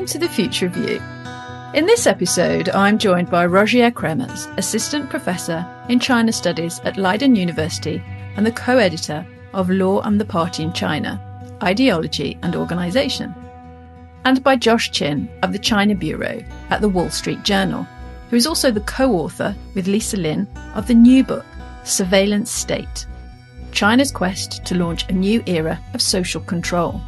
Welcome to the Future View. In this episode, I'm joined by Rogier Creemers, Assistant Professor in China Studies at Leiden University and the co-editor of Law and the Party in China, Ideology and Organisation, and by Josh Chin of the China Bureau at the Wall Street Journal, who is also the co-author with Lisa Lin of the new book, Surveillance State: China's Quest to Launch a New Era of Social Control.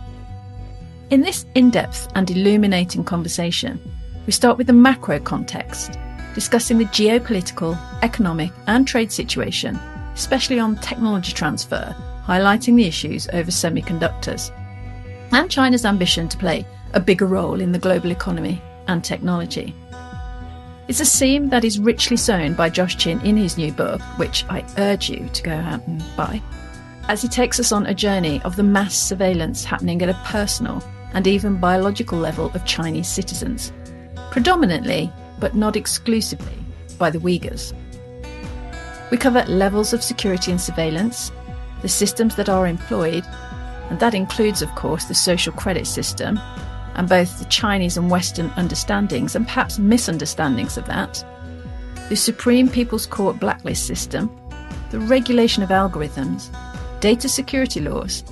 In this in-depth and illuminating conversation, we start with the macro context, discussing the geopolitical, economic and trade situation, especially on technology transfer, highlighting the issues over semiconductors, and China's ambition to play a bigger role in the global economy and technology. It's a theme that is richly sown by Josh Chin in his new book, which I urge you to go out and buy, as he takes us on a journey of the mass surveillance happening at a personal and even biological level of Chinese citizens, predominantly, but not exclusively, by the Uyghurs. We cover levels of security and surveillance, the systems that are employed, and that includes, of course, the social credit system, and both the Chinese and Western understandings and perhaps misunderstandings of that, the Supreme People's Court blacklist system, the regulation of algorithms, data security laws,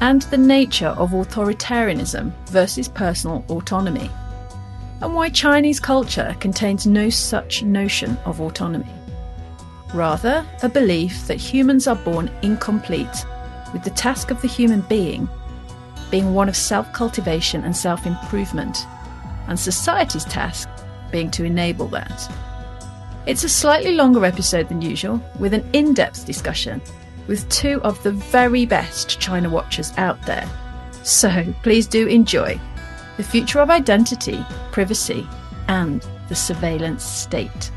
and the nature of authoritarianism versus personal autonomy, and why Chinese culture contains no such notion of autonomy. Rather, a belief that humans are born incomplete, with the task of the human being one of self-cultivation and self-improvement, and society's task being to enable that. It's a slightly longer episode than usual, with an in-depth discussion with two of the very best China watchers out there. So please do enjoy the future of identity, privacy, and the surveillance state.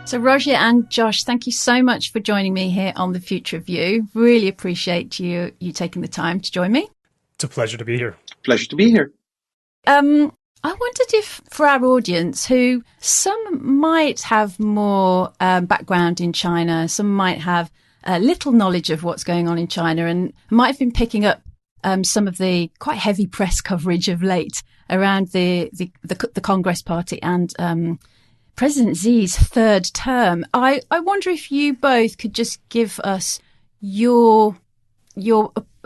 So Rogier and Josh, thank you so much for joining me here on The Future View. Really appreciate you taking the time to join me. It's a pleasure to be here. Pleasure to be here. I wondered if, for our audience, who some might have more background in China, some might have little knowledge of what's going on in China, and might have been picking up some of the quite heavy press coverage of late around the Congress Party and President Xi's third term. I wonder if you both could just give us your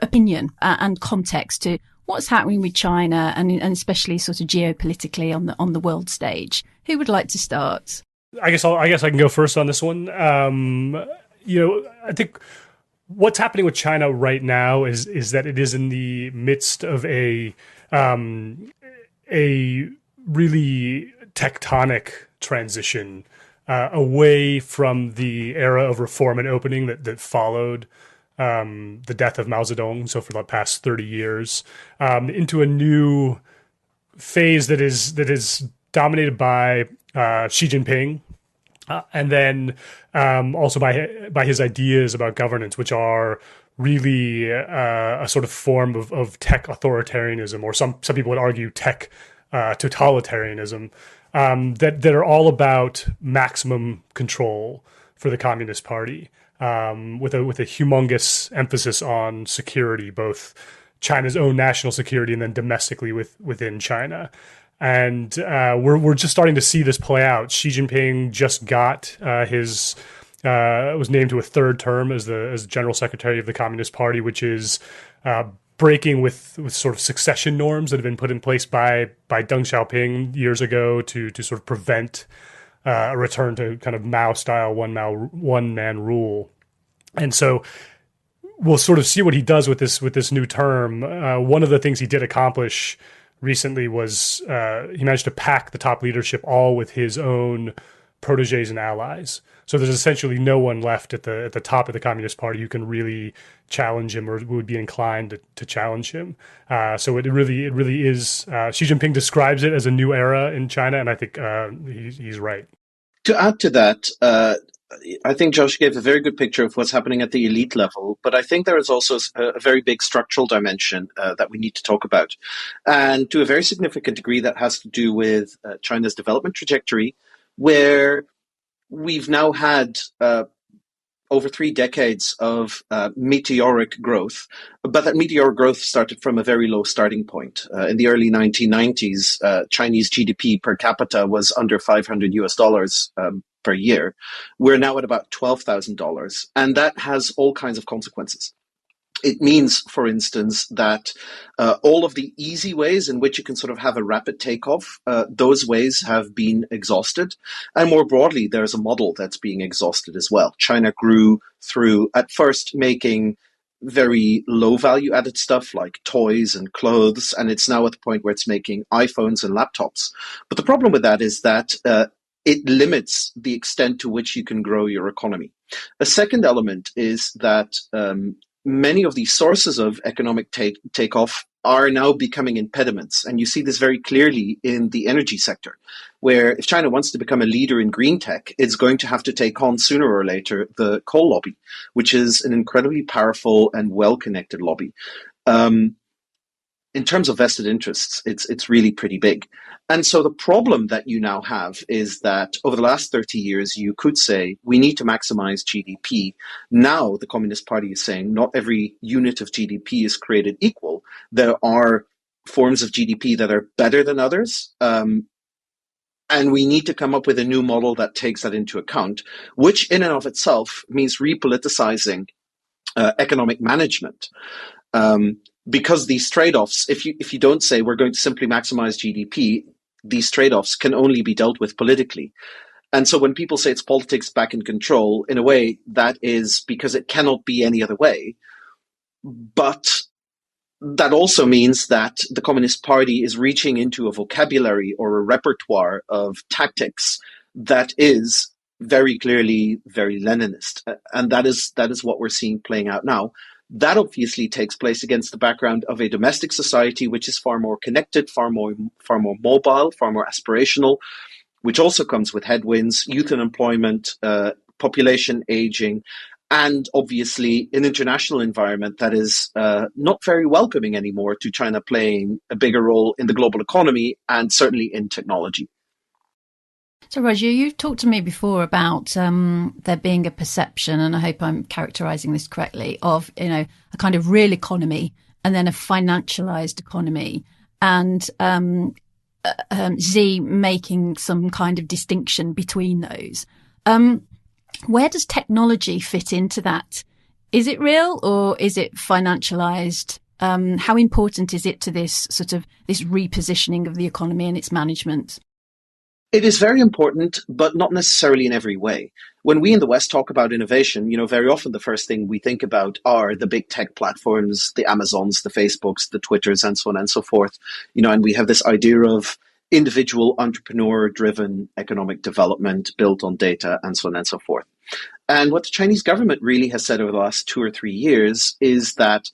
opinion and context to what's happening with China and especially sort of geopolitically on the world stage. Who would like to start? I guess I can go first on this one. I think what's happening with China right now is that it is in the midst of a really tectonic transition away from the era of reform and opening that followed the death of Mao Zedong, so for the past 30 years, into a new phase that is dominated by Xi Jinping, and then also by his ideas about governance, which are really a sort of form of tech authoritarianism, or some people would argue tech totalitarianism, that are all about maximum control for the Communist Party. With a humongous emphasis on security, both China's own national security and then domestically within China. And we're just starting to see this play out. Xi Jinping just got was named to a third term as the general secretary of the Communist Party, which is breaking with sort of succession norms that have been put in place by Deng Xiaoping years ago to sort of prevent a return to kind of Mao-style one-man rule. And so we'll sort of see what he does with this new term. One of the things he did accomplish recently was he managed to pack the top leadership all with his own protégés and allies. So there's essentially no one left at the top of the Communist Party who can really challenge him or would be inclined to challenge him. So it really is. Xi Jinping describes it as a new era in China, and I think he's right. To add to that, I think Josh gave a very good picture of what's happening at the elite level, but I think there is also a very big structural dimension that we need to talk about. And to a very significant degree, that has to do with China's development trajectory, where we've now had over 3 decades of meteoric growth, but that meteoric growth started from a very low starting point. In the early 1990s, Chinese GDP per capita was under 500 US dollars per year. We're now at about $12,000, and that has all kinds of consequences. It means, for instance, that all of the easy ways in which you can sort of have a rapid takeoff, those ways have been exhausted. And more broadly, there's a model that's being exhausted as well. China grew through, at first, making very low value added stuff like toys and clothes, and it's now at the point where it's making iPhones and laptops. But the problem with that is that it limits the extent to which you can grow your economy. A second element is that many of these sources of economic takeoff are now becoming impediments. And you see this very clearly in the energy sector, where if China wants to become a leader in green tech, it's going to have to take on sooner or later the coal lobby, which is an incredibly powerful and well-connected lobby. In terms of vested interests, it's really pretty big. And so the problem that you now have is that over the last 30 years, you could say we need to maximize GDP. Now the Communist Party is saying not every unit of GDP is created equal. There are forms of GDP that are better than others. And we need to come up with a new model that takes that into account, which in and of itself means repoliticizing economic management. Because these trade-offs, if you don't say we're going to simply maximize GDP, these trade-offs can only be dealt with politically. And so when people say it's politics back in control, in a way, that is because it cannot be any other way. But that also means that the Communist Party is reaching into a vocabulary or a repertoire of tactics that is very clearly very Leninist. And that is what we're seeing playing out now. That obviously takes place against the background of a domestic society which is far more connected, far more mobile, far more aspirational, which also comes with headwinds, youth unemployment, population aging, and obviously an international environment that is not very welcoming anymore to China playing a bigger role in the global economy and certainly in technology. So, Roger, you've talked to me before about there being a perception, and I hope I'm characterising this correctly, of a kind of real economy and then a financialised economy, and Xi making some kind of distinction between those. Where does technology fit into that? Is it real or is it financialised? How important is it to this repositioning of the economy and its management? It is very important, but not necessarily in every way. When we in the West talk about innovation, very often the first thing we think about are the big tech platforms, the Amazons, the Facebooks, the Twitters, and so on and so forth. And we have this idea of individual entrepreneur-driven economic development built on data, and so on and so forth. And what the Chinese government really has said over the last 2 or 3 years is that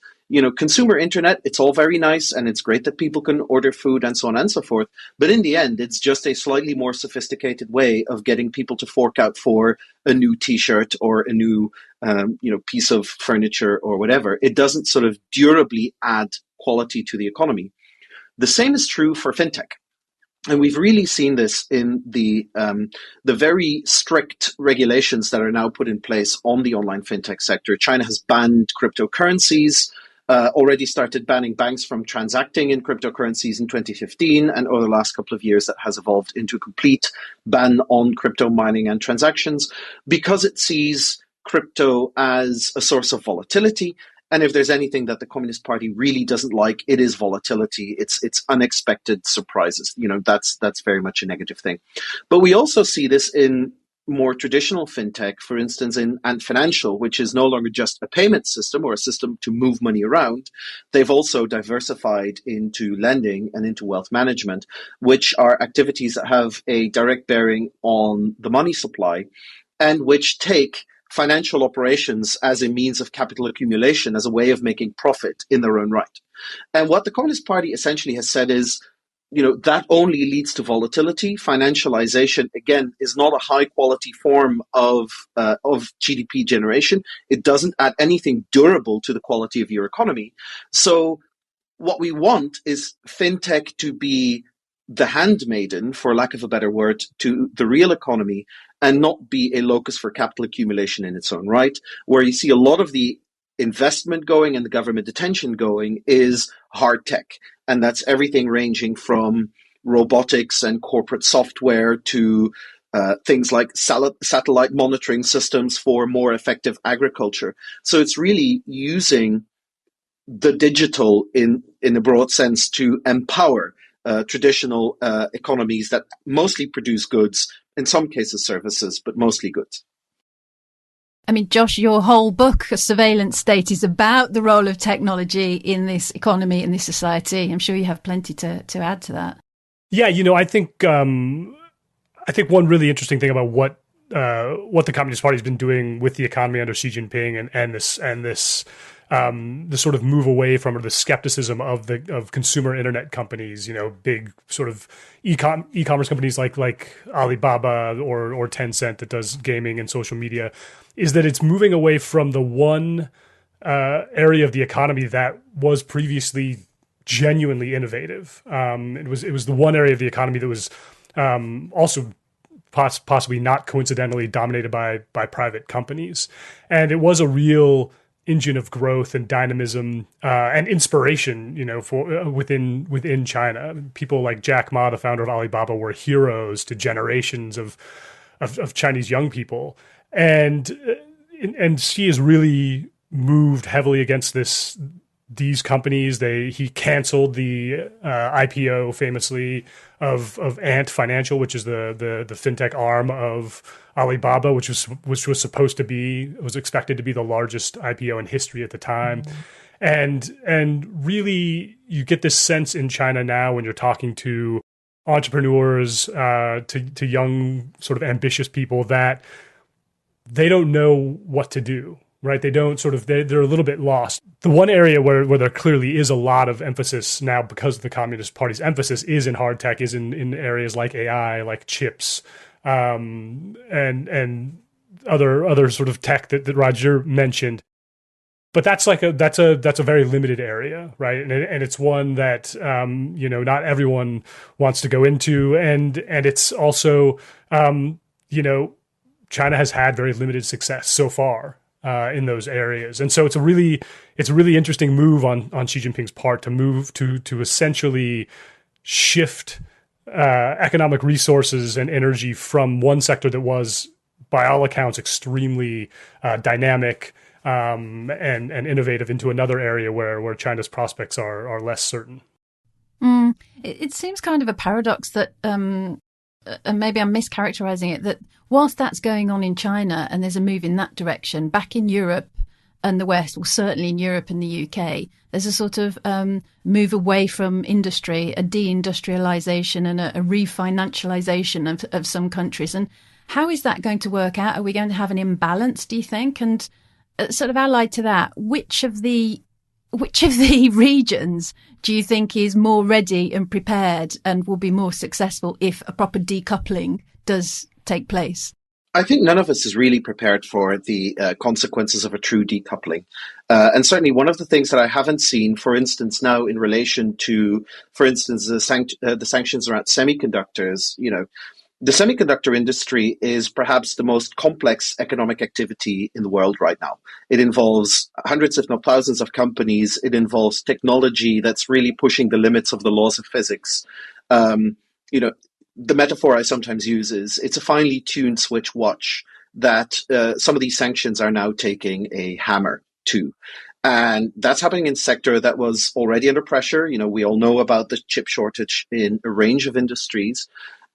consumer internet, it's all very nice and it's great that people can order food and so on and so forth. But in the end, it's just a slightly more sophisticated way of getting people to fork out for a new T-shirt or a new piece of furniture or whatever. It doesn't sort of durably add quality to the economy. The same is true for fintech. And we've really seen this in the very strict regulations that are now put in place on the online fintech sector. China has banned cryptocurrencies, already started banning banks from transacting in cryptocurrencies in 2015, and over the last couple of years that has evolved into a complete ban on crypto mining and transactions because it sees crypto as a source of volatility. And if there's anything that the Communist Party really doesn't like, it is volatility. It's unexpected surprises. That's very much a negative thing. But we also see this in more traditional fintech, for instance, in Ant Financial, which is no longer just a payment system or a system to move money around. They've also diversified into lending and into wealth management, which are activities that have a direct bearing on the money supply and which take financial operations as a means of capital accumulation, as a way of making profit in their own right. And what the Communist Party essentially has said is, that only leads to volatility. Financialization, again, is not a high quality form of GDP generation. It doesn't add anything durable to the quality of your economy. So what we want is fintech to be the handmaiden, for lack of a better word, to the real economy and not be a locus for capital accumulation in its own right. Where you see a lot of the investment going and the government attention going is hard tech. And that's everything ranging from robotics and corporate software to things like satellite monitoring systems for more effective agriculture. So it's really using the digital in a broad sense to empower traditional economies that mostly produce goods, in some cases services, but mostly goods. I mean, Josh, your whole book, A Surveillance State, is about the role of technology in this economy, in this society. I'm sure you have plenty to add to that. Yeah, I think one really interesting thing about what the Communist Party has been doing with the economy under Xi Jinping and this sort of move away from, or the skepticism of consumer internet companies, big sort of e-commerce companies like Alibaba or Tencent that does gaming and social media, is that it's moving away from the one area of the economy that was previously genuinely innovative. It was the one area of the economy that was also possibly not coincidentally dominated by private companies, and it was a real engine of growth and dynamism and inspiration, for within China. People like Jack Ma, the founder of Alibaba, were heroes to generations of Chinese young people, and Xi has really moved heavily against these companies. He canceled the IPO famously of Ant Financial, which is the fintech arm of Alibaba, which was expected to be the largest IPO in history at the time. Mm-hmm. And really, you get this sense in China now when you're talking to entrepreneurs, to young sort of ambitious people, that they don't know what to do. Right, they're a little bit lost. The one area where there clearly is a lot of emphasis now, because of the Communist Party's emphasis, is in hard tech, is in areas like AI, like chips, and other sort of tech that Roger mentioned. But that's a very limited area, right? And it's one that not everyone wants to go into, and it's also China has had very limited success so far in those areas. And so it's a really interesting move on Xi Jinping's part to move to essentially shift economic resources and energy from one sector that was, by all accounts, extremely dynamic and innovative, into another area where China's prospects are less certain. It seems kind of a paradox that and maybe I'm mischaracterizing it, that whilst that's going on in China and there's a move in that direction, back in Europe and the West, well, certainly in Europe and the UK, there's a sort of move away from industry, a deindustrialization and a refinancialization of some countries. And how is that going to work out? Are we going to have an imbalance, do you think? And sort of allied to that, which of the regions do you think is more ready and prepared and will be more successful if a proper decoupling does take place? I think none of us is really prepared for the consequences of a true decoupling. And certainly one of the things that I haven't seen, for instance, now in relation to, for instance, the sanctions around semiconductors, the semiconductor industry is perhaps the most complex economic activity in the world right now. It involves hundreds, if not thousands, of companies. It involves technology that's really pushing the limits of the laws of physics. The metaphor I sometimes use is it's a finely tuned switch watch that some of these sanctions are now taking a hammer to. And that's happening in a sector that was already under pressure. We all know about the chip shortage in a range of industries.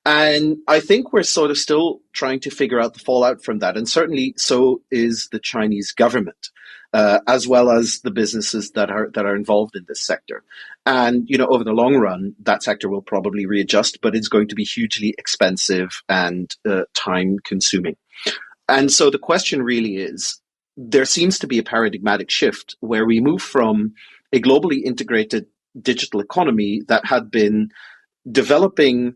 And I think we're sort of still trying to figure out the fallout from that. And certainly so is the Chinese government, as well as the businesses that are involved in this sector. And, over the long run, that sector will probably readjust, but it's going to be hugely expensive and time consuming. And so the question really is, there seems to be a paradigmatic shift where we move from a globally integrated digital economy that had been developing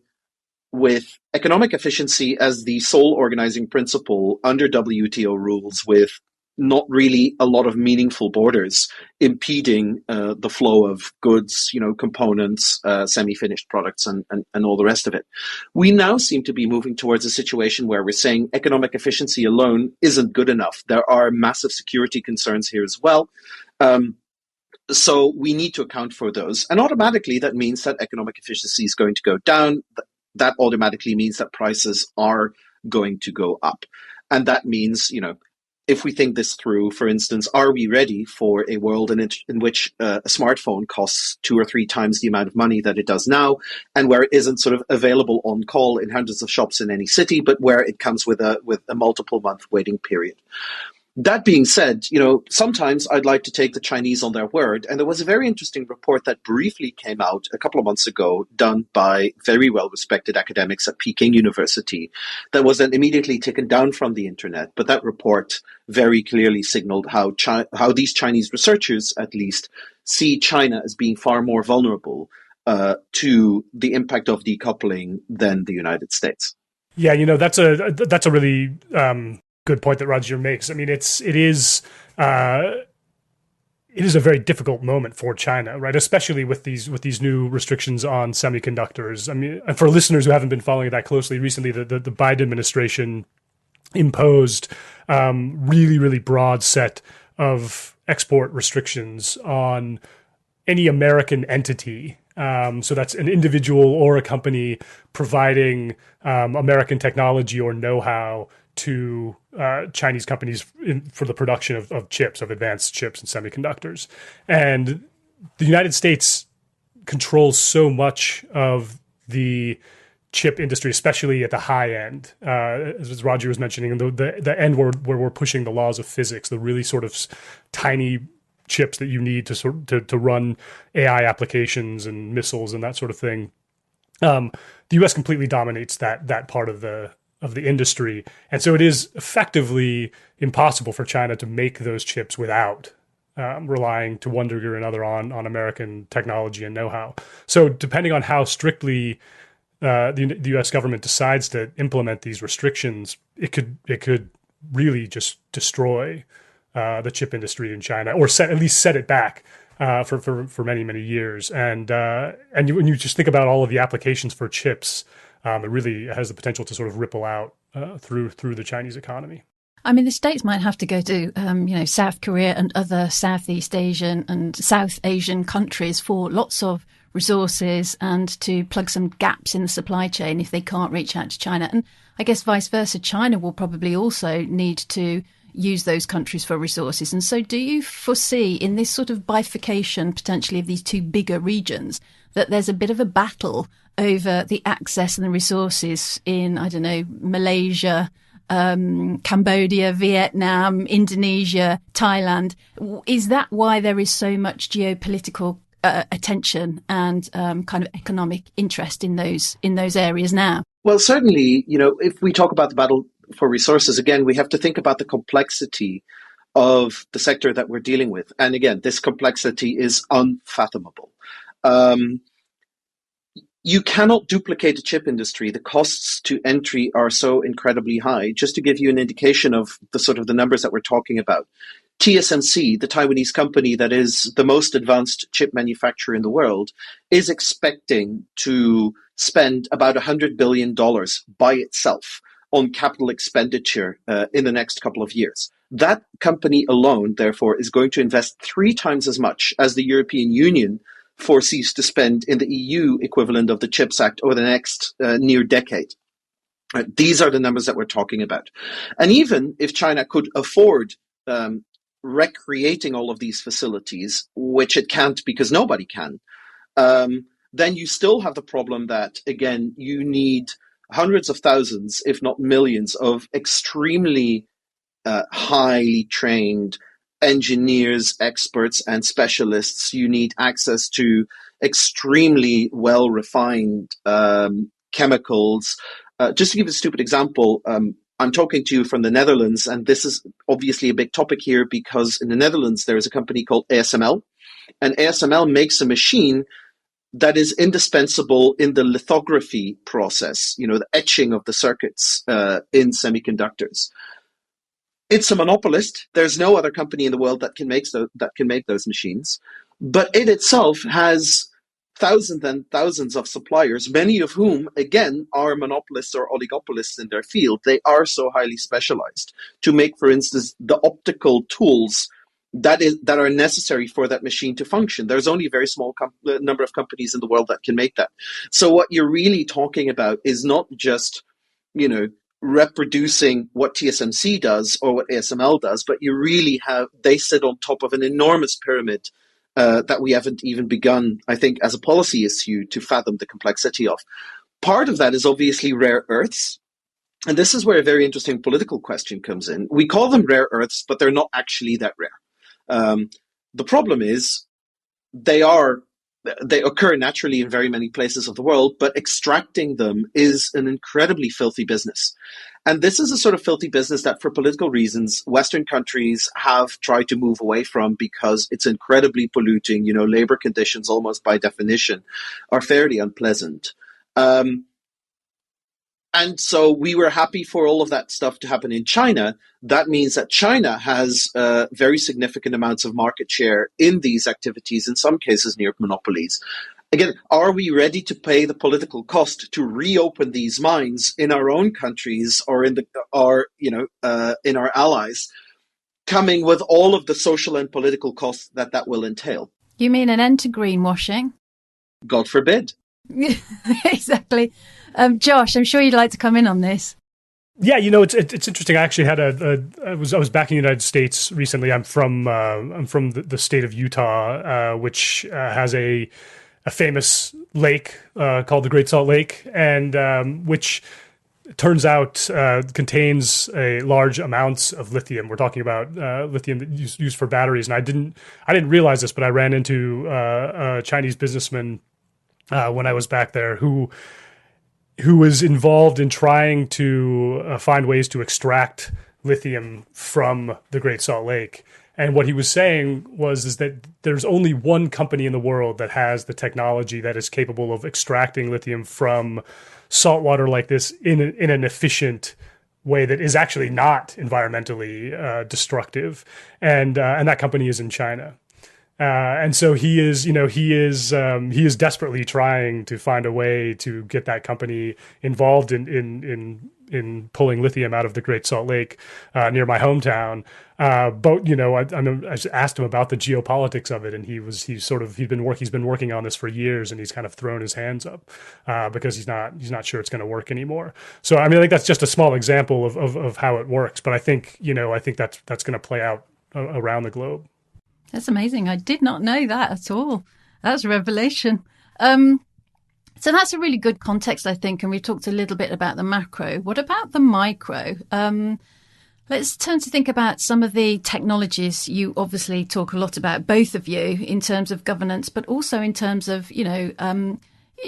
with economic efficiency as the sole organizing principle under WTO rules, with not really a lot of meaningful borders impeding the flow of goods, components, semi-finished products, and all the rest of it. We now seem to be moving towards a situation where we're saying economic efficiency alone isn't good enough. There are massive security concerns here as well. So we need to account for those. And automatically, that means that economic efficiency is going to go down. That automatically means that prices are going to go up. And that means, if we think this through, for instance, are we ready for a world in which a smartphone costs 2 or 3 times the amount of money that it does now, and where it isn't sort of available on call in hundreds of shops in any city, but where it comes with a multiple month waiting period? That being said, sometimes I'd like to take the Chinese on their word. And there was a very interesting report that briefly came out a couple of months ago, done by very well-respected academics at Peking University, that was then immediately taken down from the internet. But that report very clearly signaled how these Chinese researchers, at least, see China as being far more vulnerable to the impact of decoupling than the United States. Yeah, that's a really good point that Rogier makes. I mean, it is a very difficult moment for China, right? Especially with these new restrictions on semiconductors. I mean, and for listeners who haven't been following it that closely recently, the Biden administration imposed really, really broad set of export restrictions on any American entity. So that's an individual or a company providing American technology or know-how to Chinese companies for the production of chips, of advanced chips and semiconductors. And the United States controls so much of the chip industry, especially at the high end, as Rogier was mentioning, the end where we're pushing the laws of physics, the really sort of tiny chips that you need to run AI applications and missiles and that sort of thing. The U.S. completely dominates that part of the industry, and so it is effectively impossible for China to make those chips without relying to one degree or another on American technology and know-how. So depending on how strictly the U.S. government decides to implement these restrictions, it could really just destroy the chip industry in China, or at least set it back for many, many years. And when you just think about all of the applications for chips, it really has the potential to sort of ripple out through the Chinese economy. I mean, the States might have to go to, South Korea and other Southeast Asian and South Asian countries for lots of resources and to plug some gaps in the supply chain if they can't reach out to China. And I guess vice versa, China will probably also need to use those countries for resources. And so do you foresee in this sort of bifurcation potentially of these two bigger regions that there's a bit of a battle over the access and the resources in, I don't know, Malaysia, Cambodia, Vietnam, Indonesia, Thailand? Is that why there is so much geopolitical attention and kind of economic interest in those areas now? Well, certainly, if we talk about the battle for resources, again, we have to think about the complexity of the sector that we're dealing with. And again, this complexity is unfathomable. You cannot duplicate a chip industry. The costs to entry are so incredibly high. Just to give you an indication of the sort of the numbers that we're talking about, TSMC, the Taiwanese company that is the most advanced chip manufacturer in the world, is expecting to spend about $100 billion by itself on capital expenditure in the next couple of years. That company alone, therefore, is going to invest 3 times as much as the European Union foresees to spend in the EU equivalent of the CHIPS Act over the next near decade. These are the numbers that we're talking about. And even if China could afford recreating all of these facilities, which it can't because nobody can, then you still have the problem that, again, you need hundreds of thousands, if not millions, of extremely highly trained engineers, experts, and specialists. You need access to extremely well-refined chemicals. Just to give a stupid example, I'm talking to you from the Netherlands, and this is obviously a big topic here because in the Netherlands there is a company called ASML, and ASML makes a machine that is indispensable in the lithography process, the etching of the circuits in semiconductors. It's a monopolist. There's no other company in the world that can make those machines. But it itself has thousands and thousands of suppliers, many of whom, again, are monopolists or oligopolists in their field. They are so highly specialized to make, for instance, the optical tools that are necessary for that machine to function. There's only a very small number of companies in the world that can make that. So what you're really talking about is not just, reproducing what TSMC does or what ASML does, but they sit on top of an enormous pyramid that we haven't even begun, I think, as a policy issue to fathom the complexity of. Part of that is obviously rare earths. And this is where a very interesting political question comes in. We call them rare earths, but they're not actually that rare. The problem is they occur naturally in very many places of the world, but extracting them is an incredibly filthy business. And this is a sort of filthy business that, for political reasons, Western countries have tried to move away from because it's incredibly polluting. Labor conditions, almost by definition, are fairly unpleasant. And so we were happy for all of that stuff to happen in China. That means that China has very significant amounts of market share in these activities, in some cases near monopolies. Again, are we ready to pay the political cost to reopen these mines in our own countries or in our allies, coming with all of the social and political costs that will entail? You mean an end to greenwashing? God forbid. Exactly. Josh, I'm sure you'd like to come in on this. Yeah, it's interesting. I actually had I was back in the United States recently. I'm from the state of Utah, which has a famous lake called the Great Salt Lake, and which turns out contains a large amounts of lithium. We're talking about lithium that used for batteries, and I didn't realize this, but I ran into a Chinese businessman when I was back there who was involved in trying to find ways to extract lithium from the Great Salt Lake. And what he was saying is that there's only one company in the world that has the technology that is capable of extracting lithium from salt water like this in an efficient way that is actually not environmentally destructive. And that company is in China. And so he is desperately trying to find a way to get that company involved in pulling lithium out of the Great Salt Lake near my hometown. But I just asked him about the geopolitics of it, and he's been working on this for years, and he's kind of thrown his hands up because he's not sure it's going to work anymore. So I think that's just a small example of how it works. But I think that's going to play out around the globe. That's amazing. I did not know that at all. That was a revelation. So that's a really good context, I think. And we've talked a little bit about the macro. What about the micro? Let's turn to think about some of the technologies you obviously talk a lot about, both of you, in terms of governance, but also in terms of,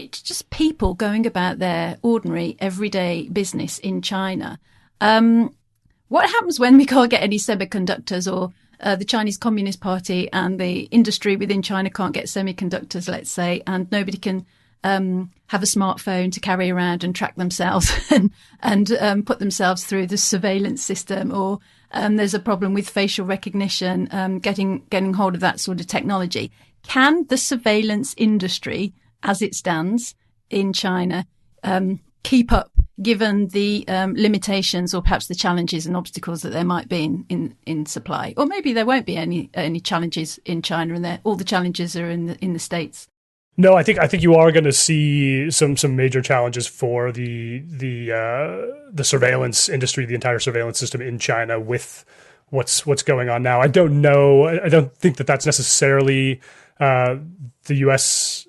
just people going about their ordinary, everyday business in China. What happens when we can't get any semiconductors, or the Chinese Communist Party and the industry within China can't get semiconductors, let's say, and nobody can have a smartphone to carry around and track themselves and put themselves through the surveillance system, or there's a problem with facial recognition, getting hold of that sort of technology. Can the surveillance industry, as it stands in China, keep up, given the limitations or perhaps the challenges and obstacles that there might be in supply? Or maybe there won't be any challenges in China, and all the challenges are in the States. No, I think you are going to see some major challenges for the surveillance industry, the entire surveillance system in China with what's going on now. I don't know. I don't think that's necessarily the U.S.'s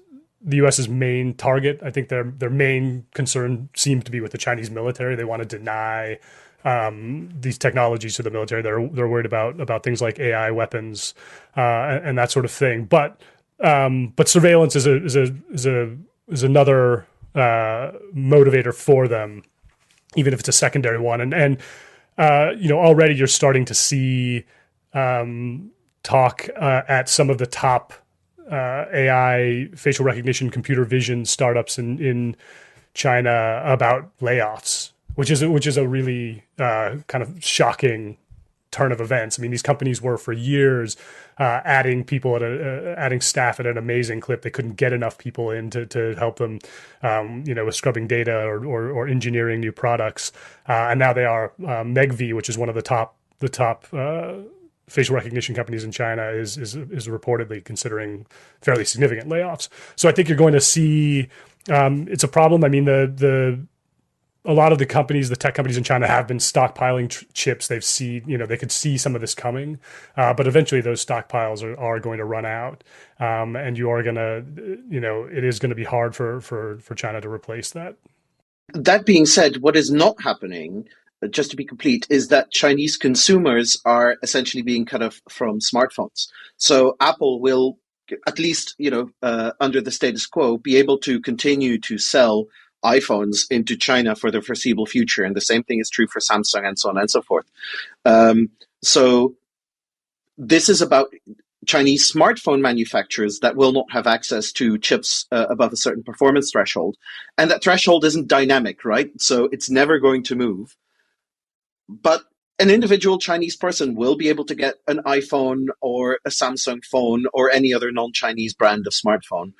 main target. I think their main concern seems to be with the Chinese military. They want to deny these technologies to the military. They're worried about things like AI weapons and that sort of thing. But surveillance is another motivator for them, even if it's a secondary one. And already you're starting to see talk at some of the top AI, facial recognition, computer vision startups in China about layoffs, which is a really kind of shocking turn of events. I mean, these companies were for years adding people adding staff at an amazing clip. They couldn't get enough people in to help them, with scrubbing data or engineering new products. And now they are Megvii, which is one of the top facial recognition companies in China, is reportedly considering fairly significant layoffs. So I think you're going to see it's a problem. I mean, a lot of the tech companies in China have been stockpiling chips. They could see some of this coming, but eventually those stockpiles are going to run out, and you are going to, it is going to be hard for China to replace that. That being said, what is not happening, just to be complete, is that Chinese consumers are essentially being cut off from smartphones. So Apple will, at least, under the status quo, be able to continue to sell iPhones into China for the foreseeable future. And the same thing is true for Samsung and so on and so forth. So this is about Chinese smartphone manufacturers that will not have access to chips above a certain performance threshold. And that threshold isn't dynamic, right? So it's never going to move. But an individual Chinese person will be able to get an iPhone or a Samsung phone or any other non-Chinese brand of smartphone.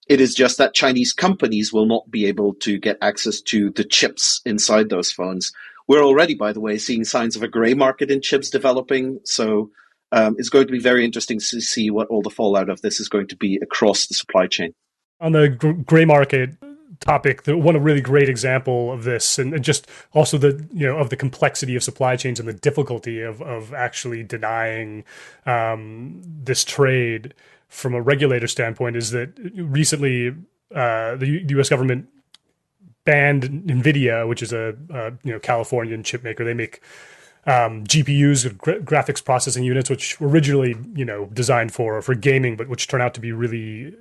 It is just that Chinese companies will not be able to get access to the chips inside those phones. We're already, by the way, seeing signs of a gray market in chips developing. So it's going to be very interesting to see what all the fallout of this is going to be across the supply chain. On the gray market topic, one really great example of this, and just also of the complexity of supply chains and the difficulty of actually denying this trade from a regulator standpoint, is that recently the U.S. government banned NVIDIA, which is a Californian chip maker. They make GPUs, graphics processing units, which were originally designed for gaming, but which turn out to be really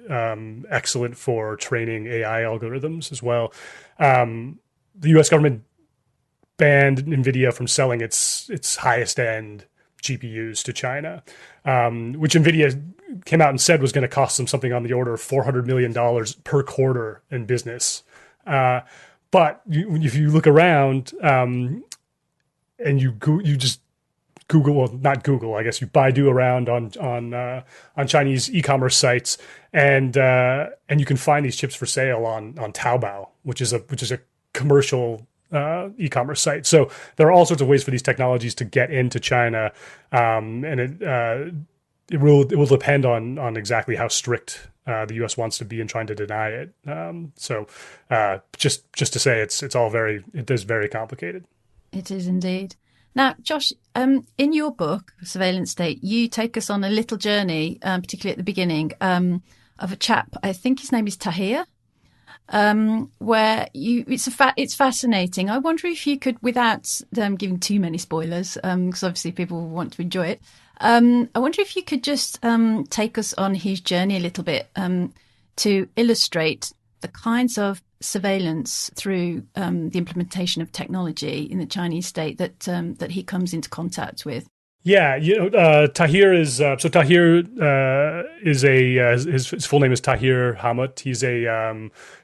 excellent for training AI algorithms as well. The U.S. government banned NVIDIA from selling its highest end GPUs to China, which NVIDIA came out and said was going to cost them something on the order of $400 million per quarter in business. But if you look around and you just Google, well, not Google, I guess you Baidu around on Chinese e-commerce sites, and you can find these chips for sale on Taobao, which is a commercial e-commerce site. So there are all sorts of ways for these technologies to get into China, and it will depend on exactly how strict the U.S. wants to be in trying to deny it. So just to say, it is very complicated. It is indeed. Now, Josh, in your book, Surveillance State, you take us on a little journey, particularly at the beginning, of a chap, I think his name is Tahir, where it's fascinating. I wonder if you could, without giving too many spoilers, because obviously people want to enjoy it, I wonder if you could just take us on his journey a little bit to illustrate the kinds of surveillance through the implementation of technology in the Chinese state that he comes into contact with. Yeah, Tahir is his full name is Tahir Hamut.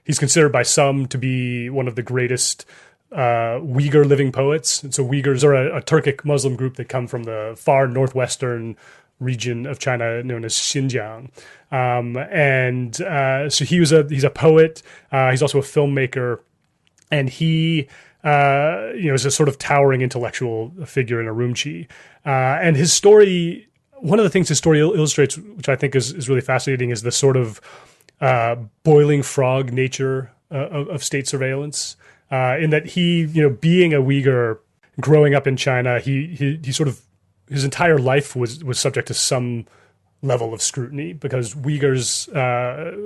He's considered by some to be one of the greatest Uyghur living poets. And so Uyghurs are a Turkic Muslim group that come from the far northwestern region of China known as Xinjiang. So he's a poet. He's also a filmmaker, and he is a sort of towering intellectual figure in Urumqi. And his story, one of the things his story illustrates, which I think is really fascinating, is the sort of boiling frog nature of state surveillance. In that he, being a Uyghur, growing up in China, he sort of, his entire life was subject to some level of scrutiny, because Uyghurs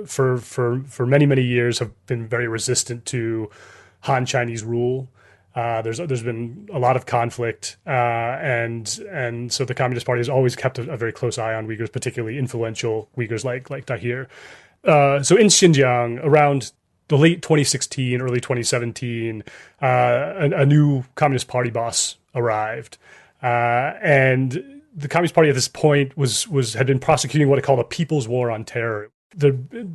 for many years have been very resistant to Han Chinese rule. There's been a lot of conflict, and so the Communist Party has always kept a very close eye on Uyghurs, particularly influential Uyghurs like Tahir. So in Xinjiang, around the late 2016, early 2017, a new Communist Party boss arrived. And the Communist Party at this point had been prosecuting what it called a people's war on terror. The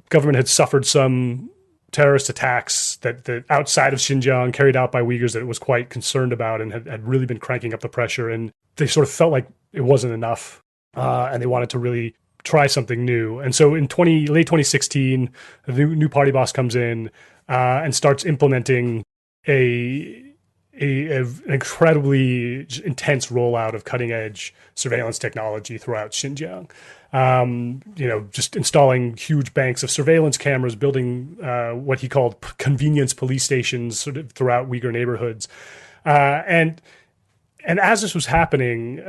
government had suffered some terrorist attacks that outside of Xinjiang, carried out by Uyghurs, that it was quite concerned about and had really been cranking up the pressure. And they sort of felt like it wasn't enough, and they wanted to really try something new. And so in late 2016, the new party boss comes in and starts implementing an incredibly intense rollout of cutting edge surveillance technology throughout Xinjiang. Just installing huge banks of surveillance cameras, building what he called convenience police stations sort of throughout Uyghur neighborhoods. And as this was happening,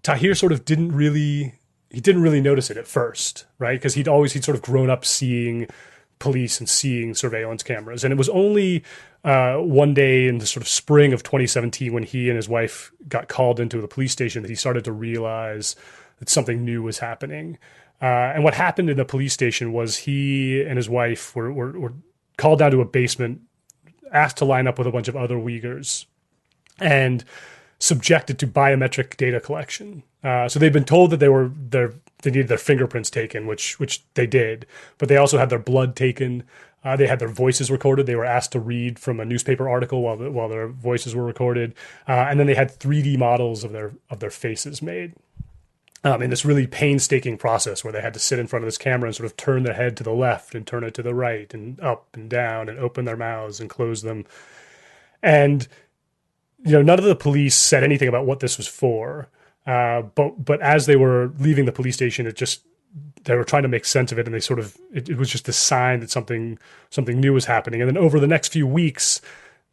Tahir sort of didn't really notice it at first, right? Because he'd sort of grown up seeing police and seeing surveillance cameras. And it was only one day in the sort of spring of 2017 when he and his wife got called into the police station that he started to realize that something new was happening. And what happened in the police station was he and his wife were called down to a basement, asked to line up with a bunch of other Uyghurs, and subjected to biometric data collection. So they've been told that they needed their fingerprints taken, which they did, but they also had their blood taken. They had their voices recorded. They were asked to read from a newspaper article while their voices were recorded, and then they had 3D models of their faces made. In this really painstaking process where they had to sit in front of this camera and sort of turn their head to the left and turn it to the right and up and down and open their mouths and close them. And none of the police said anything about what this was for. But as they were leaving the police station, they were trying to make sense of it, and it was just a sign that something new was happening. And then over the next few weeks,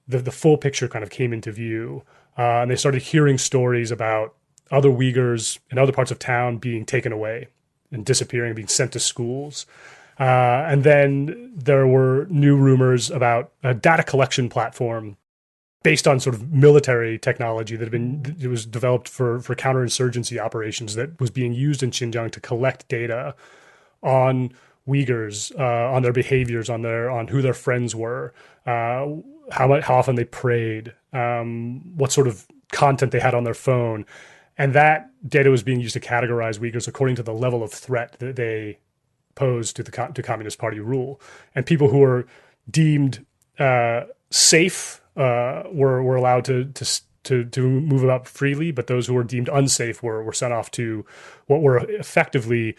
the full picture kind of came into view, and they started hearing stories about other Uyghurs in other parts of town being taken away and disappearing, being sent to schools. And then there were new rumors about a data collection platform based on sort of military technology it was developed for counterinsurgency operations that was being used in Xinjiang to collect data on Uyghurs, on their behaviors, on who their friends were, how often they prayed, what sort of content they had on their phone. And that data was being used to categorize Uyghurs according to the level of threat that they posed to to Communist Party rule. And people who were deemed safe were allowed to move about freely, but those who were deemed unsafe were sent off to what were effectively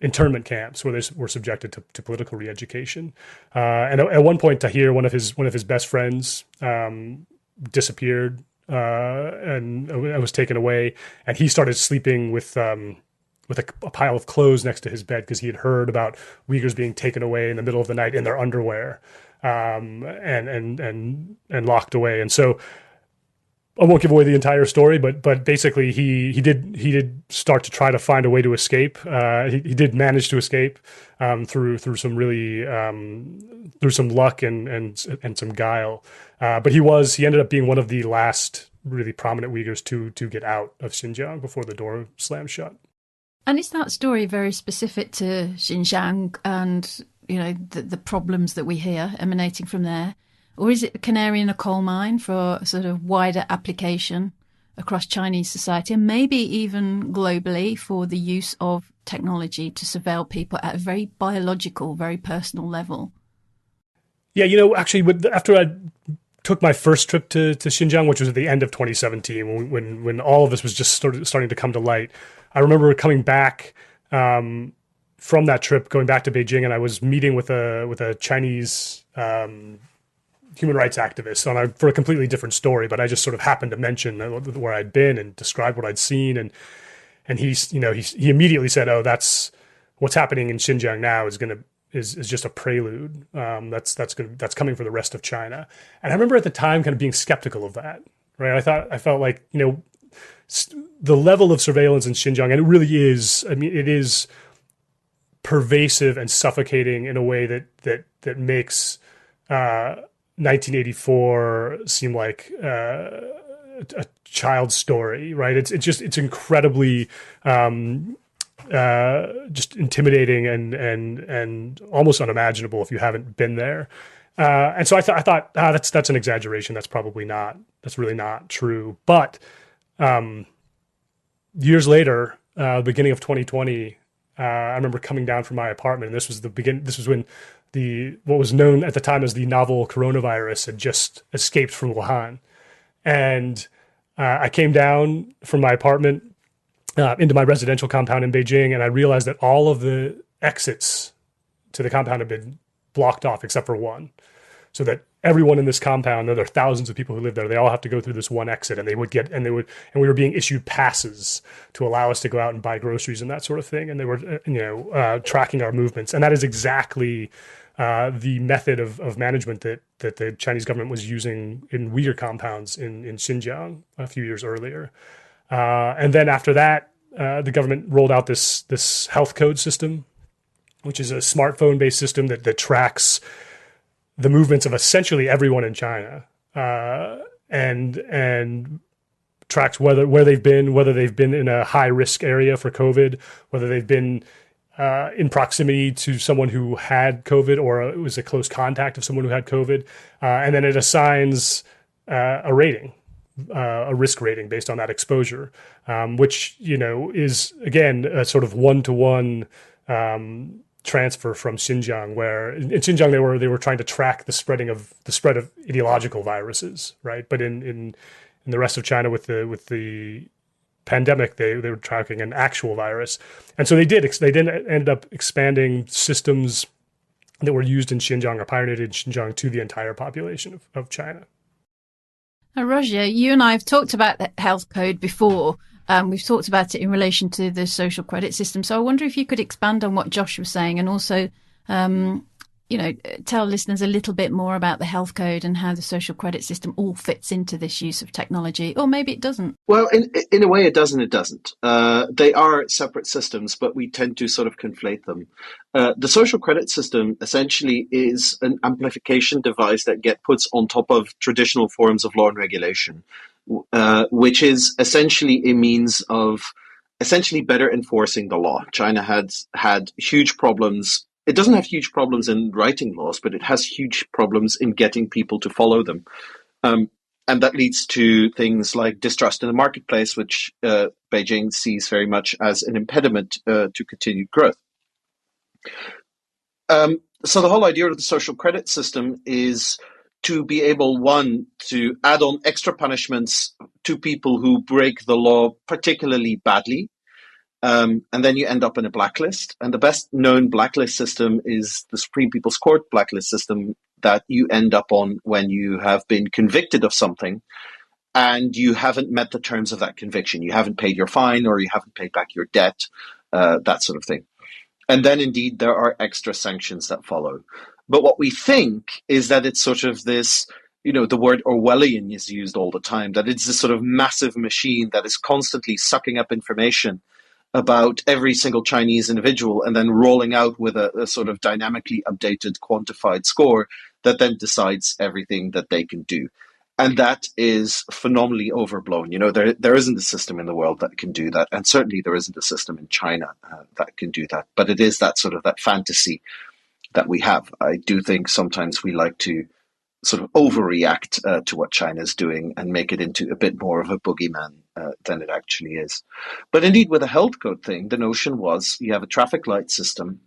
internment camps, where they were subjected to political re-education. And at one point, Tahir, one of his best friends, disappeared and was taken away, and he started sleeping with a pile of clothes next to his bed because he had heard about Uyghurs being taken away in the middle of the night in their underwear, and locked away. And so I won't give away the entire story, but basically he did start to try to find a way to escape. He did manage to escape through some really through some luck and some guile. But he ended up being one of the last really prominent Uyghurs to get out of Xinjiang before the door slammed shut. And is that story very specific to Xinjiang and the problems that we hear emanating from there? Or is it a canary in a coal mine for a sort of wider application across Chinese society and maybe even globally for the use of technology to surveil people at a very biological, very personal level? Yeah, actually, after I took my first trip to Xinjiang, which was at the end of 2017, when all of this was just starting to come to light, I remember coming back from that trip, going back to Beijing, and I was meeting with a Chinese human rights activist for a completely different story, but I just sort of happened to mention where I'd been and describe what I'd seen, and he immediately said, "Oh, that's what's happening in Xinjiang now is just a prelude. That's coming for the rest of China." And I remember at the time kind of being skeptical of that. Right? I felt like the level of surveillance in Xinjiang, and it really is. I mean, it is pervasive and suffocating in a way that makes 1984 seem like a child's story, right? It's incredibly just intimidating and almost unimaginable if you haven't been there. And so I thought that's an exaggeration. That's really not true. But years later, beginning of 2020. I remember coming down from my apartment, and this was when what was known at the time as the novel coronavirus had just escaped from Wuhan. And I came down from my apartment into my residential compound in Beijing, and I realized that all of the exits to the compound had been blocked off except for one. So that everyone in this compound, there are thousands of people who live there, they all have to go through this one exit, and we were being issued passes to allow us to go out and buy groceries and that sort of thing. And they were, tracking our movements. And that is exactly the method of management that the Chinese government was using in Uyghur compounds in Xinjiang a few years earlier. And then after that, the government rolled out this health code system, which is a smartphone-based system that tracks the movements of essentially everyone in China, and tracks where they've been, whether they've been in a high-risk area for COVID, whether they've been in proximity to someone who had COVID or it was a close contact of someone who had COVID. And then it assigns a rating, a risk rating based on that exposure, which, is, again, a sort of one-to-one transfer from Xinjiang, where in Xinjiang they were trying to track the spread of ideological viruses, right? But in the rest of China with the pandemic, they were tracking an actual virus. And so they ended up expanding systems that were used in Xinjiang or pioneered in Xinjiang to the entire population of China. Now, Rogier, you and I have talked about the health code before. We've talked about it in relation to the social credit system. So I wonder if you could expand on what Josh was saying and also, tell listeners a little bit more about the health code and how the social credit system all fits into this use of technology, or maybe it doesn't. Well, in a way, it does and it doesn't. They are separate systems, but we tend to sort of conflate them. The social credit system essentially is an amplification device that puts on top of traditional forms of law and regulation, which is essentially a means of essentially better enforcing the law. China had huge problems. It doesn't have huge problems in writing laws, but it has huge problems in getting people to follow them. And that leads to things like distrust in the marketplace, which Beijing sees very much as an impediment to continued growth. So the whole idea of the social credit system is to be able, one, to add on extra punishments to people who break the law particularly badly. And then you end up in a blacklist. And the best known blacklist system is the Supreme People's Court blacklist system that you end up on when you have been convicted of something and you haven't met the terms of that conviction. You haven't paid your fine or you haven't paid back your debt, that sort of thing. And then indeed there are extra sanctions that follow. But what we think is that it's sort of this, the word Orwellian is used all the time, that it's this sort of massive machine that is constantly sucking up information about every single Chinese individual and then rolling out with a sort of dynamically updated, quantified score that then decides everything that they can do. And that is phenomenally overblown. There isn't a system in the world that can do that. And certainly there isn't a system in China that can do that. But it is that sort of that fantasy that we have. I do think sometimes we like to sort of overreact to what China is doing and make it into a bit more of a boogeyman than it actually is. But indeed, with the health code thing, the notion was you have a traffic light system.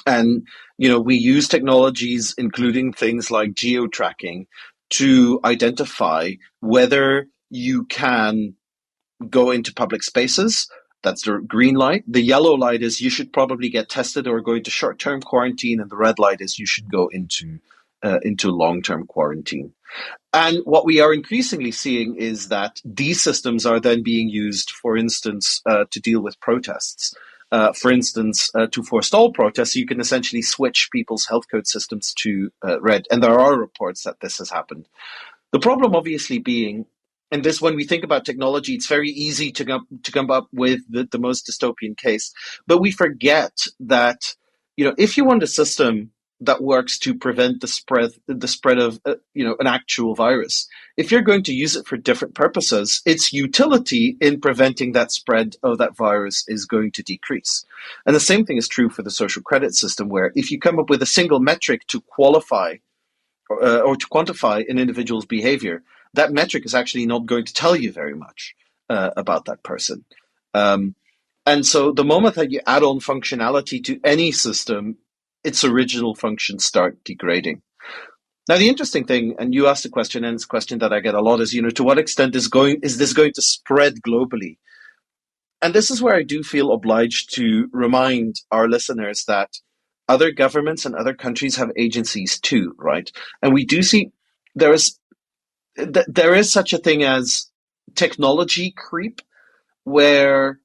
And, we use technologies, including things like geo-tracking, to identify whether you can go into public spaces. That's the green light. The yellow light is you should probably get tested or go into short-term quarantine. And the red light is you should go into long-term quarantine. And what we are increasingly seeing is that these systems are then being used, for instance, to deal with protests. For instance, to forestall protests, you can essentially switch people's health code systems to red. And there are reports that this has happened. The problem obviously being, and this, when we think about technology, it's very easy to come up with the most dystopian case. But we forget that, if you want a system that works to prevent the spread of an actual virus, if you're going to use it for different purposes, its utility in preventing that spread of that virus is going to decrease. And the same thing is true for the social credit system, where if you come up with a single metric to qualify or to quantify an individual's behavior, that metric is actually not going to tell you very much about that person. And so the moment that you add on functionality to any system, its original functions start degrading. Now, the interesting thing, and you asked the question, and it's a question that I get a lot, is, to what extent is this going to spread globally? And this is where I do feel obliged to remind our listeners that other governments and other countries have agencies too, right? And we do see there is such a thing as technology creep, where